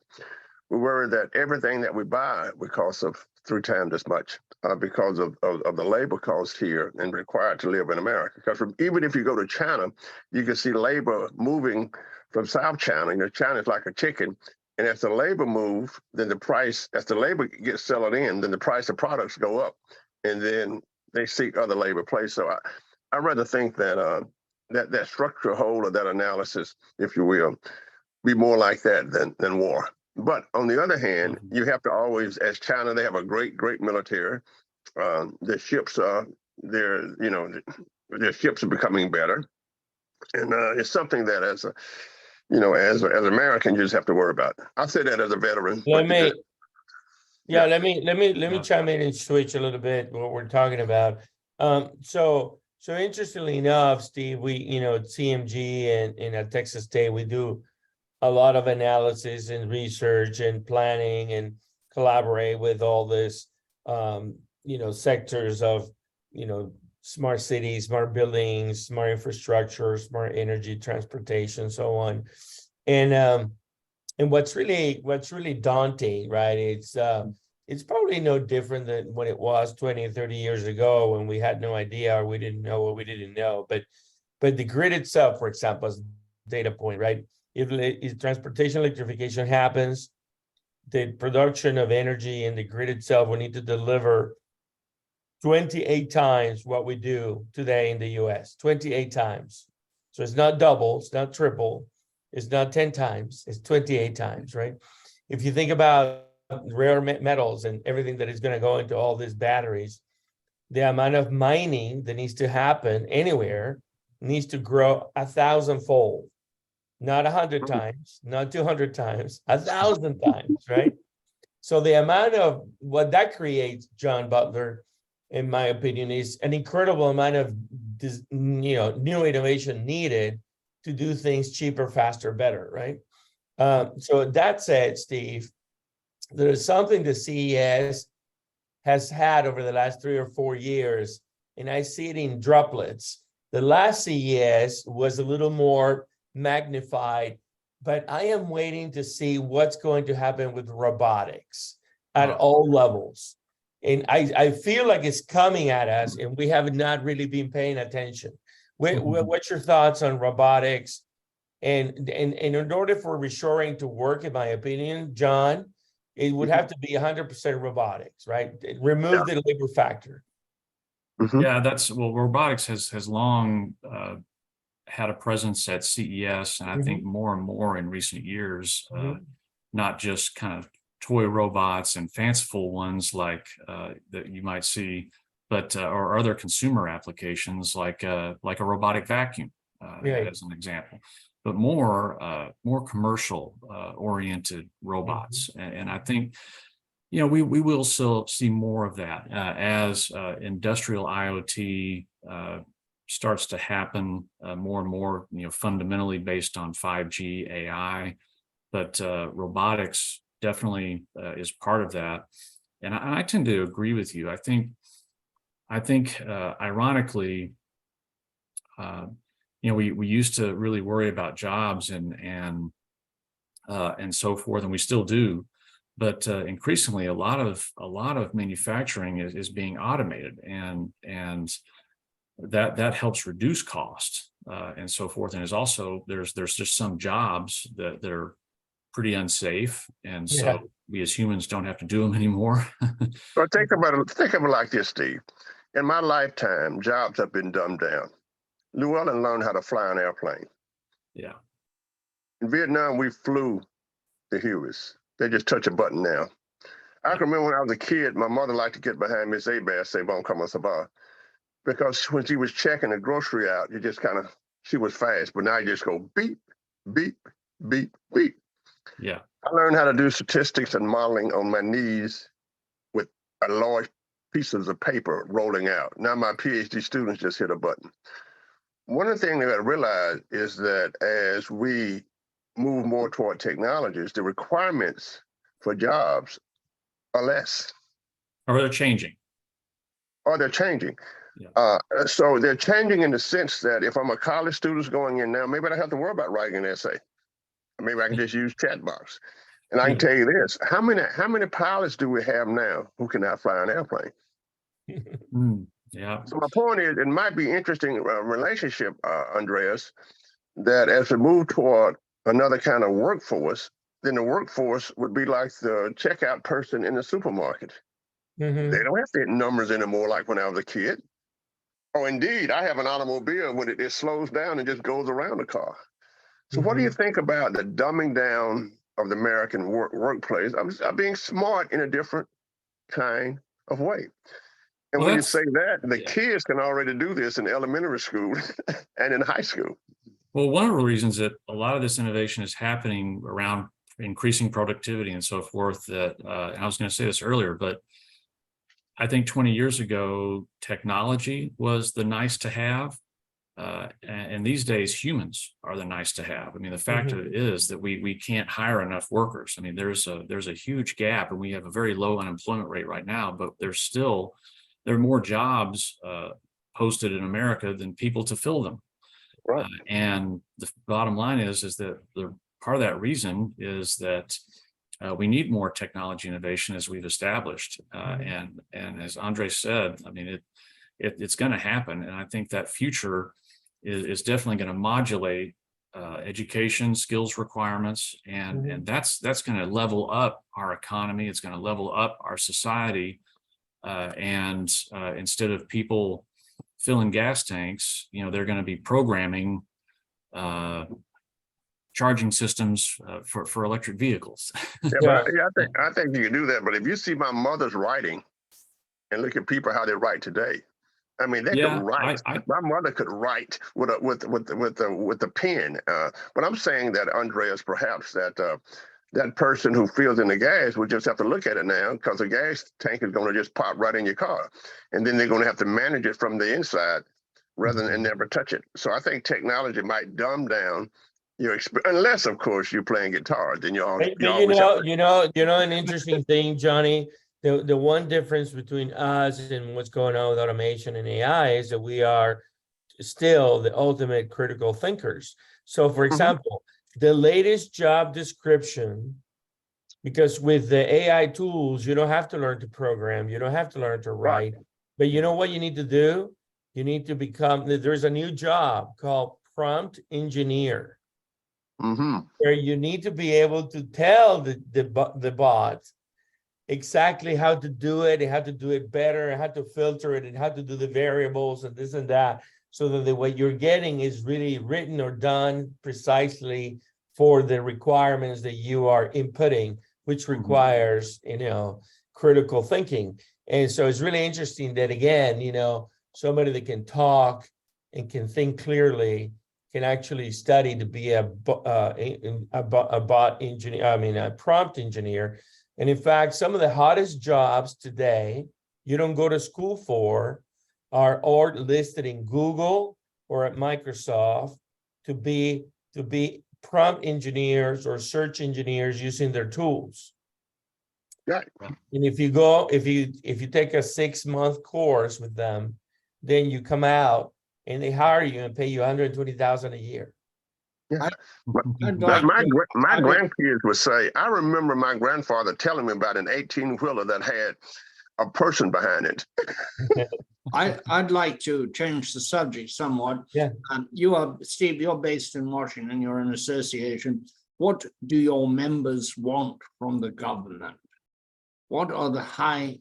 B: We worry that everything that we buy would cost us 3 times as much because of the labor cost here and required to live in America. Because even if you go to China, you can see labor moving from South China. China is like a chicken. And as the labor move, then the price, as the labor gets settled in, then the price of products go up. And then they seek other labor places. So I rather think that that structural hole of that analysis, if you will, be more like that than war. But on the other hand, you have to always, as China, they have a great military. The ships are their ships are becoming better, and it's something that as Americans, you just have to worry about. I say that as a veteran.
A: Let me chime in and switch a little bit what we're talking about. So interestingly enough, Steve, we at CMG and at Texas State, we do a lot of analysis and research and planning and collaborate with all this, sectors of, smart cities, smart buildings, smart infrastructure, smart energy, transportation, so on. And what's really daunting, right? It's probably no different than when it was 20 or 30 years ago when we had no idea or we didn't know what we didn't know. But the grid itself, for example, is a data point, right? If transportation electrification happens, the production of energy in the grid itself will need to deliver 28 times what we do today in the US, 28 times. So it's not double, it's not triple, it's not 10 times, it's 28 times, right? If you think about rare metals and everything that is going to go into all these batteries, the amount of mining that needs to happen anywhere needs to grow 1,000-fold. Not 100 times, not 200 times, 1,000 times, right? So the amount of what that creates, John Butler, in my opinion, is an incredible amount of new innovation needed to do things cheaper, faster, better, right? So that said, Steve, there is something the CES has had over the last 3 or 4 years, and I see it in droplets. The last CES was a little more magnified, but I am waiting to see what's going to happen with robotics at all levels. And I feel like it's coming at us and we have not really been paying attention. What's your thoughts on robotics? And in order for reshoring to work, in my opinion, John, it would have to be 100% robotics, right? Remove the labor factor.
B: Mhm.
D: Yeah, well, robotics has long had a presence at CES, and I think more and more in recent years, not just kind of toy robots and fanciful ones like that you might see, but or other consumer applications like a robotic vacuum, as an example, but more commercial oriented robots. And I think, we will still see more of that as industrial IoT starts to happen more and more, fundamentally based on 5G, AI, but robotics definitely is part of that. And I tend to agree with you. I think ironically, we used to really worry about jobs and so forth, and we still do. But increasingly, a lot of manufacturing is being automated, and that helps reduce cost and so forth. And is also there's just some jobs that are pretty unsafe, and so we as humans don't have to do them anymore.
B: So think of it like this, Steve. In my lifetime, jobs have been dumbed down. Llewellyn learned how to fly an airplane.
D: Yeah.
B: In Vietnam, we flew the Hueys. They just touch a button now. I can remember when I was a kid, my mother liked to get behind Miss Abaz, say, "Bon, come on, Sabah," because when she was checking the grocery out, she was fast, but now you just go beep, beep, beep, beep.
D: Yeah.
B: I learned how to do statistics and modeling on my knees with a large pieces of paper rolling out. Now my PhD students just hit a button. One of the things that I realize is that as we move more toward technologies, the requirements for jobs are less.
D: Or they're changing.
B: Or they're changing.
D: Yeah.
B: So they're changing in the sense that if I'm a college student going in now, maybe I don't have to worry about writing an essay. Maybe I can just use chat box. And I can tell you this, how many pilots do we have now who cannot fly an airplane?
D: Yeah.
B: So my point is, it might be interesting relationship, Andreas, that as we move toward another kind of workforce, then the workforce would be like the checkout person in the supermarket. They don't have to hit numbers anymore like when I was a kid. Oh, indeed, I have an automobile when it slows down and just goes around the car. So what do you think about the dumbing down of the American workplace? I'm being smart in a different kind of way. And when you say that, the kids can already do this in elementary school and in high school.
D: Well, one of the reasons that a lot of this innovation is happening around increasing productivity and so forth, that and I was going to say this earlier, but I think 20 years ago, technology was the nice to have. And these days, humans are the nice to have. I mean, the fact of it is that we can't hire enough workers. I mean, there's a huge gap, and we have a very low unemployment rate right now, but there are more jobs posted in America than people to fill them.
B: Right.
D: And the bottom line is that the part of that reason is that we need more technology innovation, as we've established. And as Andre said, I mean, it's going to happen. And I think that future is definitely going to modulate education, skills requirements, and that's going to level up our economy. It's going to level up our society. And instead of people filling gas tanks, they're going to be programming charging systems for electric vehicles.
B: I think you can do that. But if you see my mother's writing and look at people how they write today, I mean, they could write. My mother could write with the pen. But I'm saying that, Andreas, perhaps that person who fills in the gas would just have to look at it now, because the gas tank is going to just pop right in your car, and then they're going to have to manage it from the inside rather than never touch it. So I think technology might dumb down your unless, of course, you're playing guitar. Then
A: an interesting thing, Johnny. The one difference between us and what's going on with automation and AI is that we are still the ultimate critical thinkers. So, for example, the latest job description, because with the AI tools, you don't have to learn to program, you don't have to learn to write, but you know what you need to do? You need to there's a new job called prompt engineer, where you need to be able to tell the bot exactly how to do it, and how to do it better, and how to filter it, and how to do the variables and this and that, so that what you're getting is really written or done precisely for the requirements that you are inputting, which requires, critical thinking. And so it's really interesting that, again, somebody that can talk and can think clearly can actually study to be a bot engineer, a prompt engineer. And in fact, some of the hottest jobs today, you don't go to school for, are all listed in Google or at Microsoft to be prompt engineers or search engineers using their tools.
B: Right.
A: And if you take a 6-month course with them, then you come out and they hire you and pay you $120,000 a year.
B: Yeah.
C: I'd
B: My
C: like to-
B: grandkids would say, I remember my grandfather telling me about an 18-wheeler that had a person behind it.
C: I'd like to change the subject somewhat.
A: Yeah.
C: Steve, you're based in Washington, you're an association. What do your members want from the government? What are the high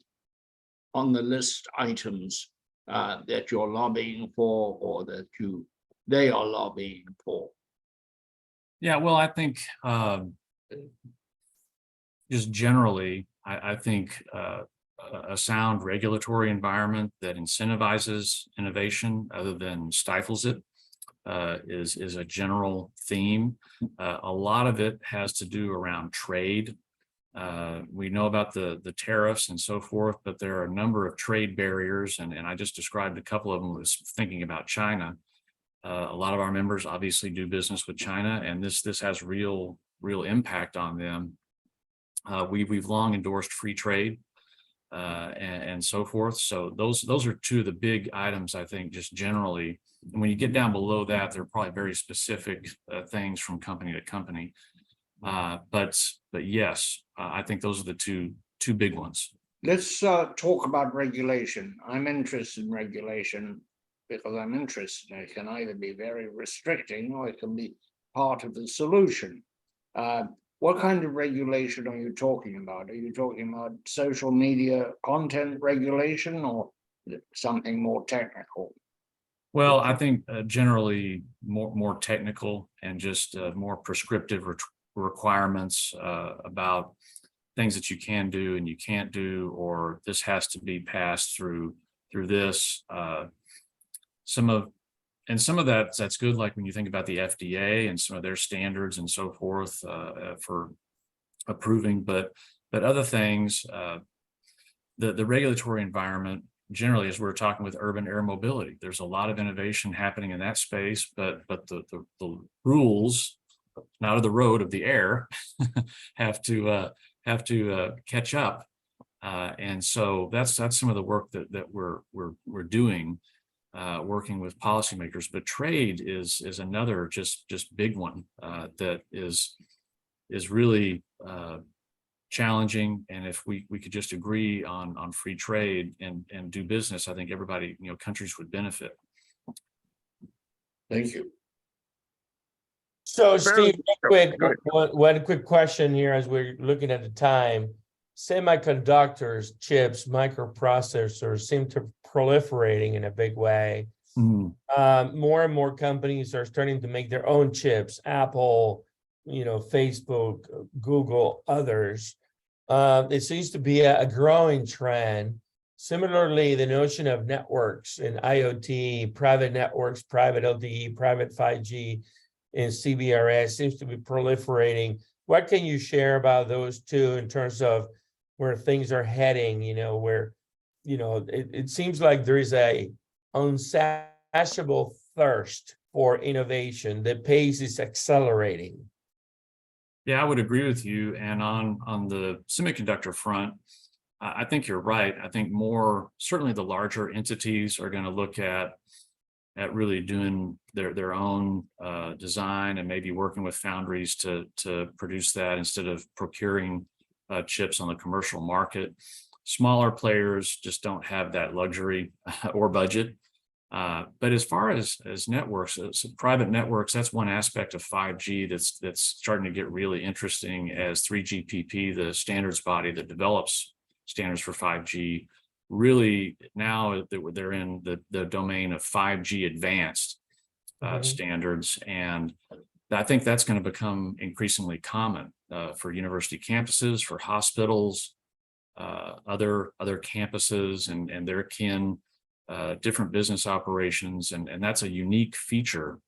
C: on the list items that you're lobbying for, or that they are lobbying for?
D: Yeah, well, I think just generally, I think a sound regulatory environment that incentivizes innovation other than stifles it is a general theme. A lot of it has to do around trade. We know about the tariffs and so forth, but there are a number of trade barriers, and I just described a couple of them. Was thinking about China. A lot of our members obviously do business with China, and this has real impact on them. We've long endorsed free trade and so forth. So those are two of the big items, I think, just generally. And when you get down below that, there are probably very specific things from company to company. But yes, I think those are the two big ones.
C: Let's talk about regulation. I'm interested in regulation because I'm interested. It can either be very restricting or it can be part of the solution. What kind of regulation are you talking about? Are you talking about social media content regulation or something more technical?
D: Well, I think generally more technical and just more prescriptive requirements about things that you can do and you can't do, or this has to be passed through this. Some of that's good, like when you think about the FDA and some of their standards and so forth for approving, but other things, the regulatory environment generally, as we're talking with urban air mobility, there's a lot of innovation happening in that space, but the rules, not of the road, of the air, have to catch up, and so that's some of the work that we're doing. Working with policymakers, but trade is another just big one that is really challenging. And if we could just agree on free trade and do business, I think everybody, countries would benefit.
C: Thank you.
A: So Steve, one quick question here as we're looking at the time. Semiconductors, chips, microprocessors seem to proliferating in a big way. More and more companies are starting to make their own chips. Apple, Facebook, Google, others. It seems to be a growing trend. Similarly, the notion of networks and IoT, private networks, private LTE, private 5G, and CBRS seems to be proliferating. What can you share about those two in terms of where things are heading, where, it seems like there is a unsatiable thirst for innovation. The pace is accelerating.
D: Yeah, I would agree with you. And on the semiconductor front, I think you're right. I think certainly the larger entities are going to look at really doing their own design and maybe working with foundries to produce that instead of procuring chips on the commercial market. Smaller players just don't have that luxury or budget. But as far as networks, private networks, that's one aspect of 5G that's starting to get really interesting as 3GPP, the standards body that develops standards for 5G. Really now they're in the domain of 5G advanced standards. And I think that's going to become increasingly common for university campuses, for hospitals, other campuses and their kin, different business operations. And that's a unique feature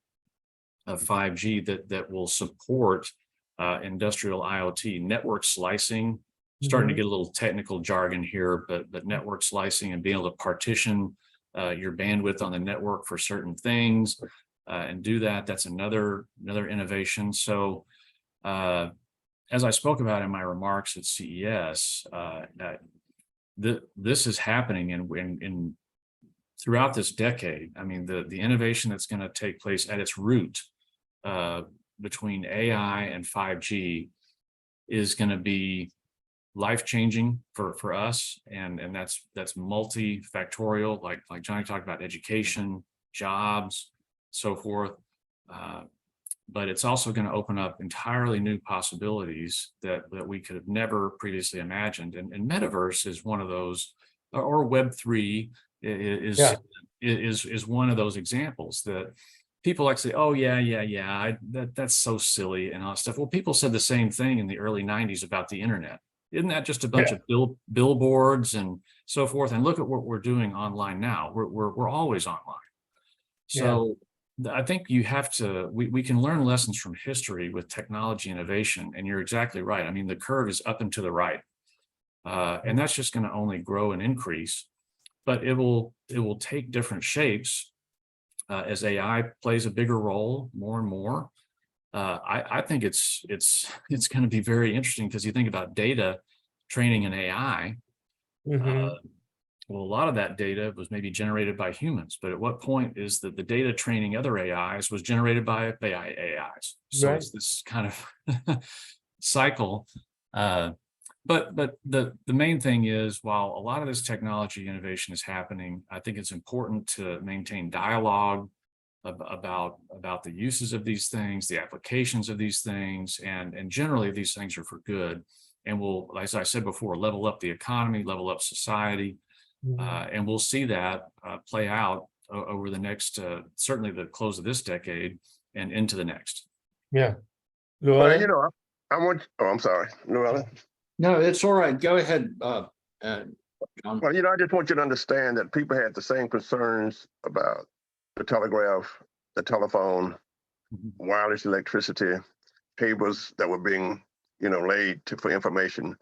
D: of 5G that will support industrial IoT, network slicing. Starting to get a little technical jargon here, but network slicing and being able to partition your bandwidth on the network for certain things and do that. That's another innovation. So as I spoke about in my remarks at CES, this is happening in throughout this decade. I mean, the innovation that's going to take place at its root between AI and 5G is going to be life-changing for us, and that's multifactorial, like Johnny talked about, education, jobs, so forth. But it's also going to open up entirely new possibilities that we could have never previously imagined. And metaverse is one of those, or Web3 is one of those examples that people like say, oh yeah, that's so silly and all that stuff. Well, people said the same thing in the early 90s about the internet. Isn't that just a bunch of billboards and so forth? And look at what we're doing online now. We're always online. So I think you have to, we can learn lessons from history with technology innovation. And you're exactly right. I mean, the curve is up and to the right. And that's just going to only grow and increase, but it will take different shapes as AI plays a bigger role more and more. I think it's going to be very interesting, because you think about data training in AI. Well, a lot of that data was maybe generated by humans, but at what point is that the data training other AIs was generated by AIs? So it's this kind of cycle. But the main thing is, while a lot of this technology innovation is happening, I think it's important to maintain dialogue about the uses of these things, the applications of these things, and generally these things are for good, and will, as I said before, level up the economy, level up society, and we'll see that play out over the next, certainly the close of this decade and into the next.
A: Yeah.
B: Well, you know, I'm sorry, Llewellyn.
C: No, it's all right. Go ahead, John.
B: Well, you know, I just want you to understand that people had the same concerns about the telegraph, the telephone, wireless electricity, cables that were being, laid for information.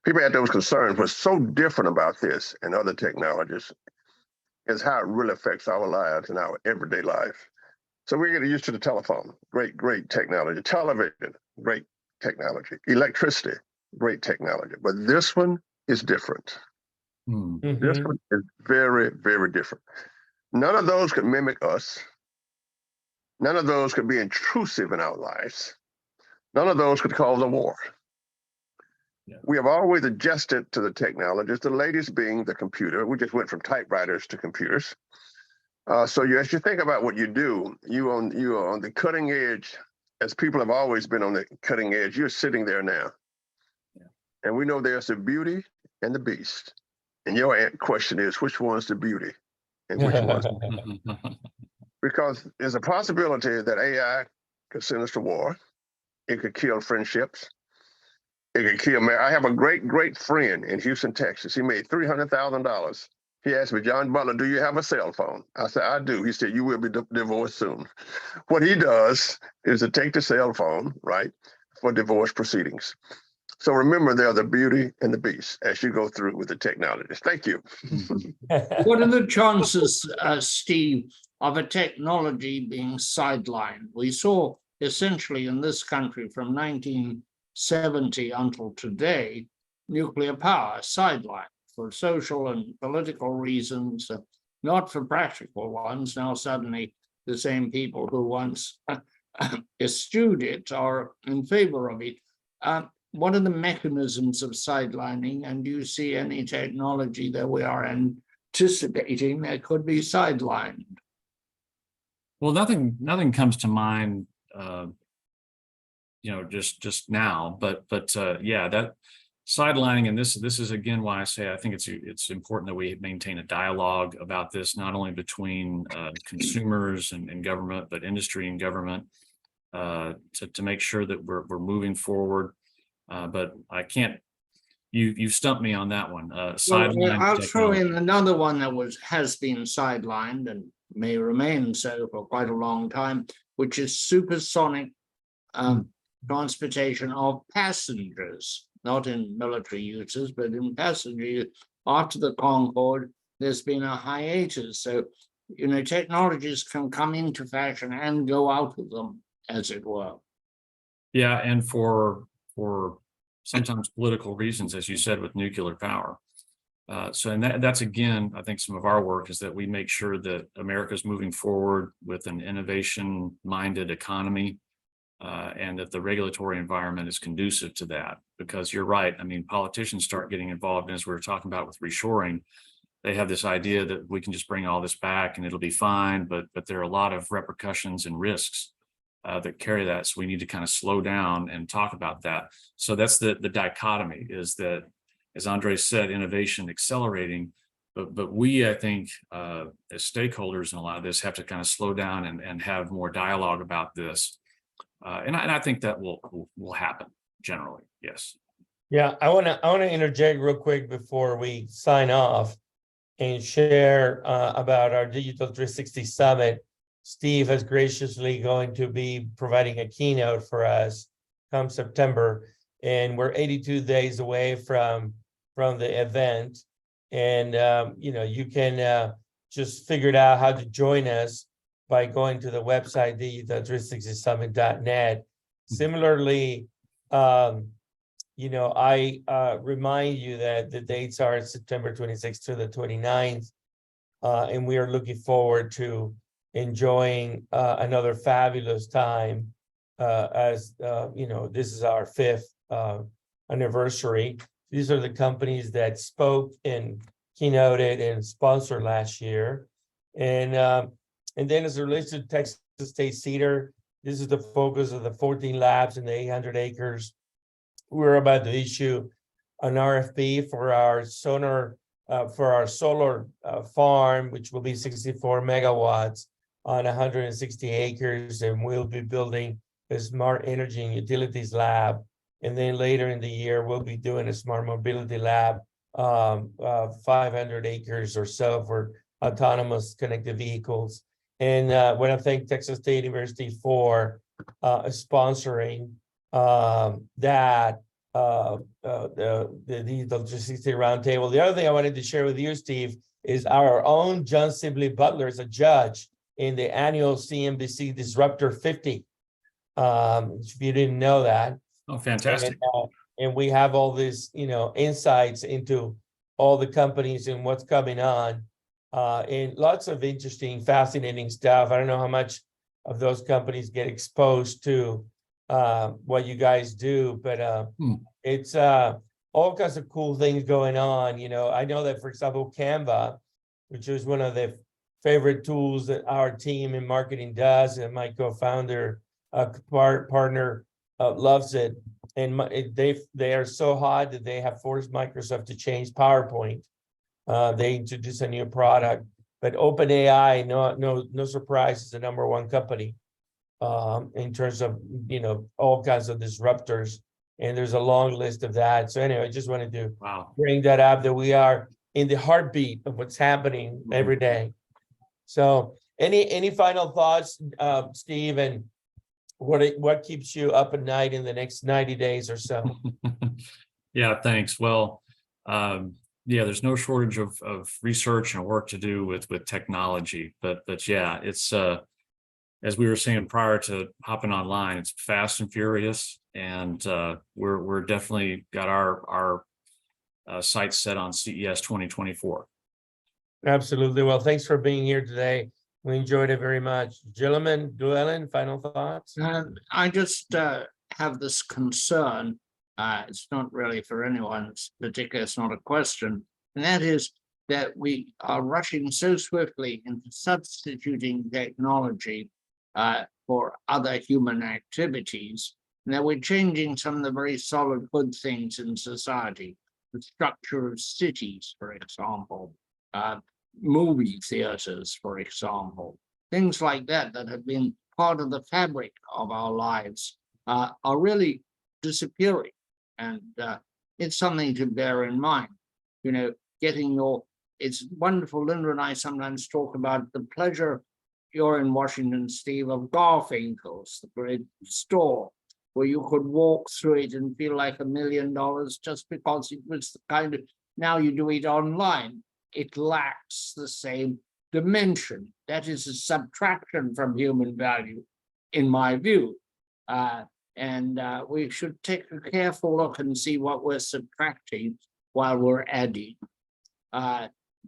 B: People had those concerns. What's so different about this and other technologies is how it really affects our lives and our everyday life. So we get used to the telephone, great technology. Television, great technology. Electricity, great technology. But this one is different. This one is very, very different. None of those could mimic us. None of those could be intrusive in our lives. None of those could cause a war.
D: Yeah.
B: We have always adjusted to the technologies, the latest being the computer. We just went from typewriters to computers. So as you think about what you do, you are on the cutting edge, as people have always been on the cutting edge. You're sitting there now. Yeah. And we know there's the beauty and the beast. And your question is, which one's the beauty and which one's because there's a possibility that AI could send us to war. It could kill friendships. It could kill me. I have a great friend in Houston, Texas. He made $300,000. He asked me, John Butler, do you have a cell phone? I said, I do. He said, you will be divorced soon. What he does is to take the cell phone, right, for divorce proceedings. So remember, there are the beauty and the beast as you go through with the technologies. Thank you.
C: What are the chances, Steve, of a technology being sidelined? We saw essentially in this country from 1970 until today, nuclear power sidelined for social and political reasons, not for practical ones. Now suddenly the same people who once eschewed it are in favor of it. What are the mechanisms of sidelining, and do you see any technology that we are anticipating that could be sidelined?
D: Well, nothing comes to mind, just now, but yeah, sidelining, and this is again why I say I think it's important that we maintain a dialogue about this, not only between consumers and government, but industry and government, to make sure that we're moving forward. But I can't. You stumped me on that one. Sideline
C: I'll throw
D: technology.
C: in another one that has been sidelined and may remain so for quite a long time, which is supersonic transportation of passengers, not in military uses, but in passenger use. After the Concorde, there's been a hiatus. So, technologies can come into fashion and go out of them, as it were.
D: Yeah, and for sometimes political reasons, as you said, with nuclear power. And that's again, I think some of our work is that we make sure that America's moving forward with an innovation-minded economy, and that the regulatory environment is conducive to that. Because you're right, I mean, politicians start getting involved, and as we were talking about with reshoring, they have this idea that we can just bring all this back and it'll be fine, but there are a lot of repercussions and risks that carry that. So we need to kind of slow down and talk about that. So that's the dichotomy, is that, as Andre said, innovation accelerating, but we, I think, as stakeholders in a lot of this, have to kind of slow down and have more dialogue about this. And I think that will happen generally. Yes.
A: Yeah, I want to interject real quick before we sign off and share about our Digital 360 Summit. Steve is graciously going to be providing a keynote for us come September, and we're 82 days away from the event. And you can just figure it out how to join us by going to the website digital360summit.net. Similarly, I remind you that the dates are September 26th to the 29th, and we are looking forward to enjoying another fabulous time, as this is our 5th anniversary. These are the companies that spoke and keynoted and sponsored last year. And then as it relates to Texas State Cedar, this is the focus of the 14 labs and the 800 acres. We're about to issue an RFP for our solar farm, which will be 64 megawatts on 160 acres, and we'll be building a smart energy and utilities lab. And then later in the year, we'll be doing a smart mobility lab, 500 acres or so for autonomous connected vehicles. And I want to thank Texas State University for sponsoring the Digital 360 Roundtable. The other thing I wanted to share with you, Steve, is our own John Sibley Butler is a judge in the annual CNBC Disruptor 50. If you didn't know that.
D: Oh, fantastic.
A: And we have all these, insights into all the companies and what's coming on, and lots of interesting, fascinating stuff. I don't know how much of those companies get exposed to what you guys do, but it's all kinds of cool things going on. I know that, for example, Canva, which is one of the favorite tools that our team in marketing does, and my co-founder partner loves it. And they are so hot that they have forced Microsoft to change PowerPoint. They introduced a new product, but OpenAI, no surprise, is the #1 company in terms of all kinds of disruptors. And there's a long list of that. So anyway, I just wanted to bring that up, that we are in the heartbeat of what's happening every day. So any final thoughts, Steve, and what keeps you up at night in the next 90 days or so?
D: Yeah, thanks. Well, there's no shortage of research and work to do with technology, but yeah, it's as we were saying prior to hopping online, it's fast and furious, and we're definitely got our sights set on CES 2024.
A: Absolutely. Well, thanks for being here today. We enjoyed it very much. Gentlemen, Llewellyn, final thoughts?
C: I just have this concern. It's not really for anyone's particular, it's not a question. And that is that we are rushing so swiftly into substituting technology for other human activities Now we're changing some of the very solid good things in society, the structure of cities, for example, movie theaters, for example, things like that that have been part of the fabric of our lives are really disappearing. And it's something to bear in mind. You know, it's wonderful. Linda and I sometimes talk about the pleasure, you're in Washington, Steve, of Garfinkel's, the great store, where you could walk through it and feel like $1 million just because it was the kind of, now you do it online. It lacks the same dimension. That is a subtraction from human value, in my view. And we should take a careful look and see what we're subtracting while we're adding.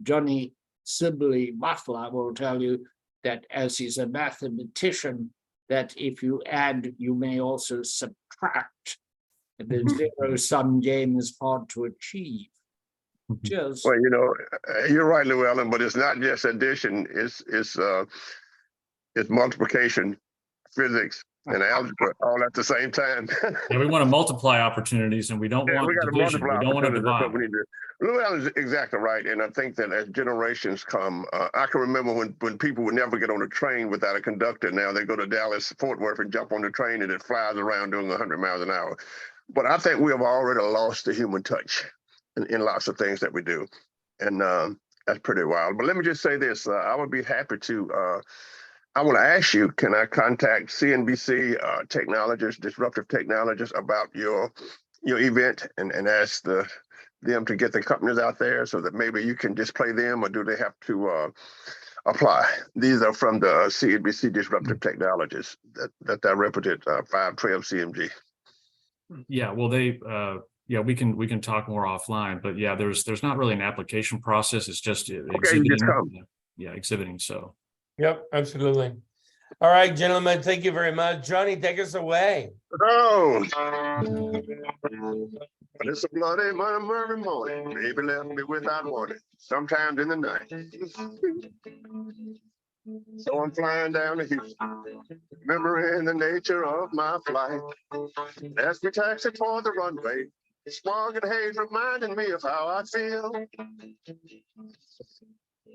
C: Johnny Sibley Butler will tell you that, as he's a mathematician, that if you add, you may also subtract. The zero-sum game is hard to achieve. Cheers.
B: Well, you know, you're right, Llewellyn, but it's not just addition, it's multiplication, physics, and algebra all at the same time.
D: Yeah, we want to multiply opportunities and we don't want
B: We got to
D: division.
B: multiply
D: We don't want to
B: opportunities. That's
D: divide.
B: what we need to do. Llewellyn's exactly right, and I think that as generations come, I can remember when people would never get on a train without a conductor. Now they go to Dallas, Fort Worth, and jump on the train, and it flies around doing 100 miles an hour. But I think we have already lost the human touch in lots of things that we do, and that's pretty wild. But let me just say this: I would be happy to. I want to ask you, can I contact CNBC technologists, disruptive technologists, about your event and ask them to get the companies out there so that maybe you can display them, or do they have to apply? These are from the CNBC disruptive technologists that I represented 512 CMG.
D: Yeah, well, yeah, we can talk more offline, but yeah, there's not really an application process. It's just exhibiting. Yeah, exhibiting. So.
A: Yep, absolutely. All right, gentlemen, thank you very much. Johnny, take us away.
B: Oh, but it's a bloody murder morning. Baby left me without warning, sometimes in the night. So I'm flying down to Houston, remembering the nature of my flight. As we taxi toward the runway, smog and haze reminding me of how I feel.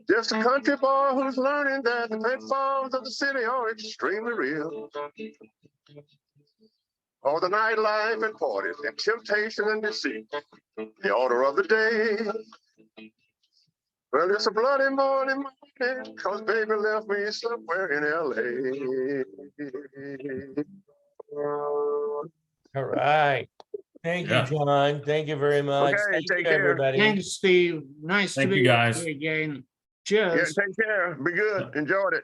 B: Just a country boy who's learning that the pitfalls of the city are extremely real. All the nightlife and parties and temptation and deceit, the order of the day. Well, it's a bloody morning, cause baby left me somewhere in LA.
A: All right. Thank you,
D: Yeah.
A: John. Thank you very much.
B: Okay,
A: Thank you,
B: take care.
A: everybody.
C: Thanks, Steve. Nice to
D: Thank
C: be
D: you,
C: with
D: guys.
C: you again.
B: Yeah,
C: Cheers.
B: take care. Be good. Enjoyed it.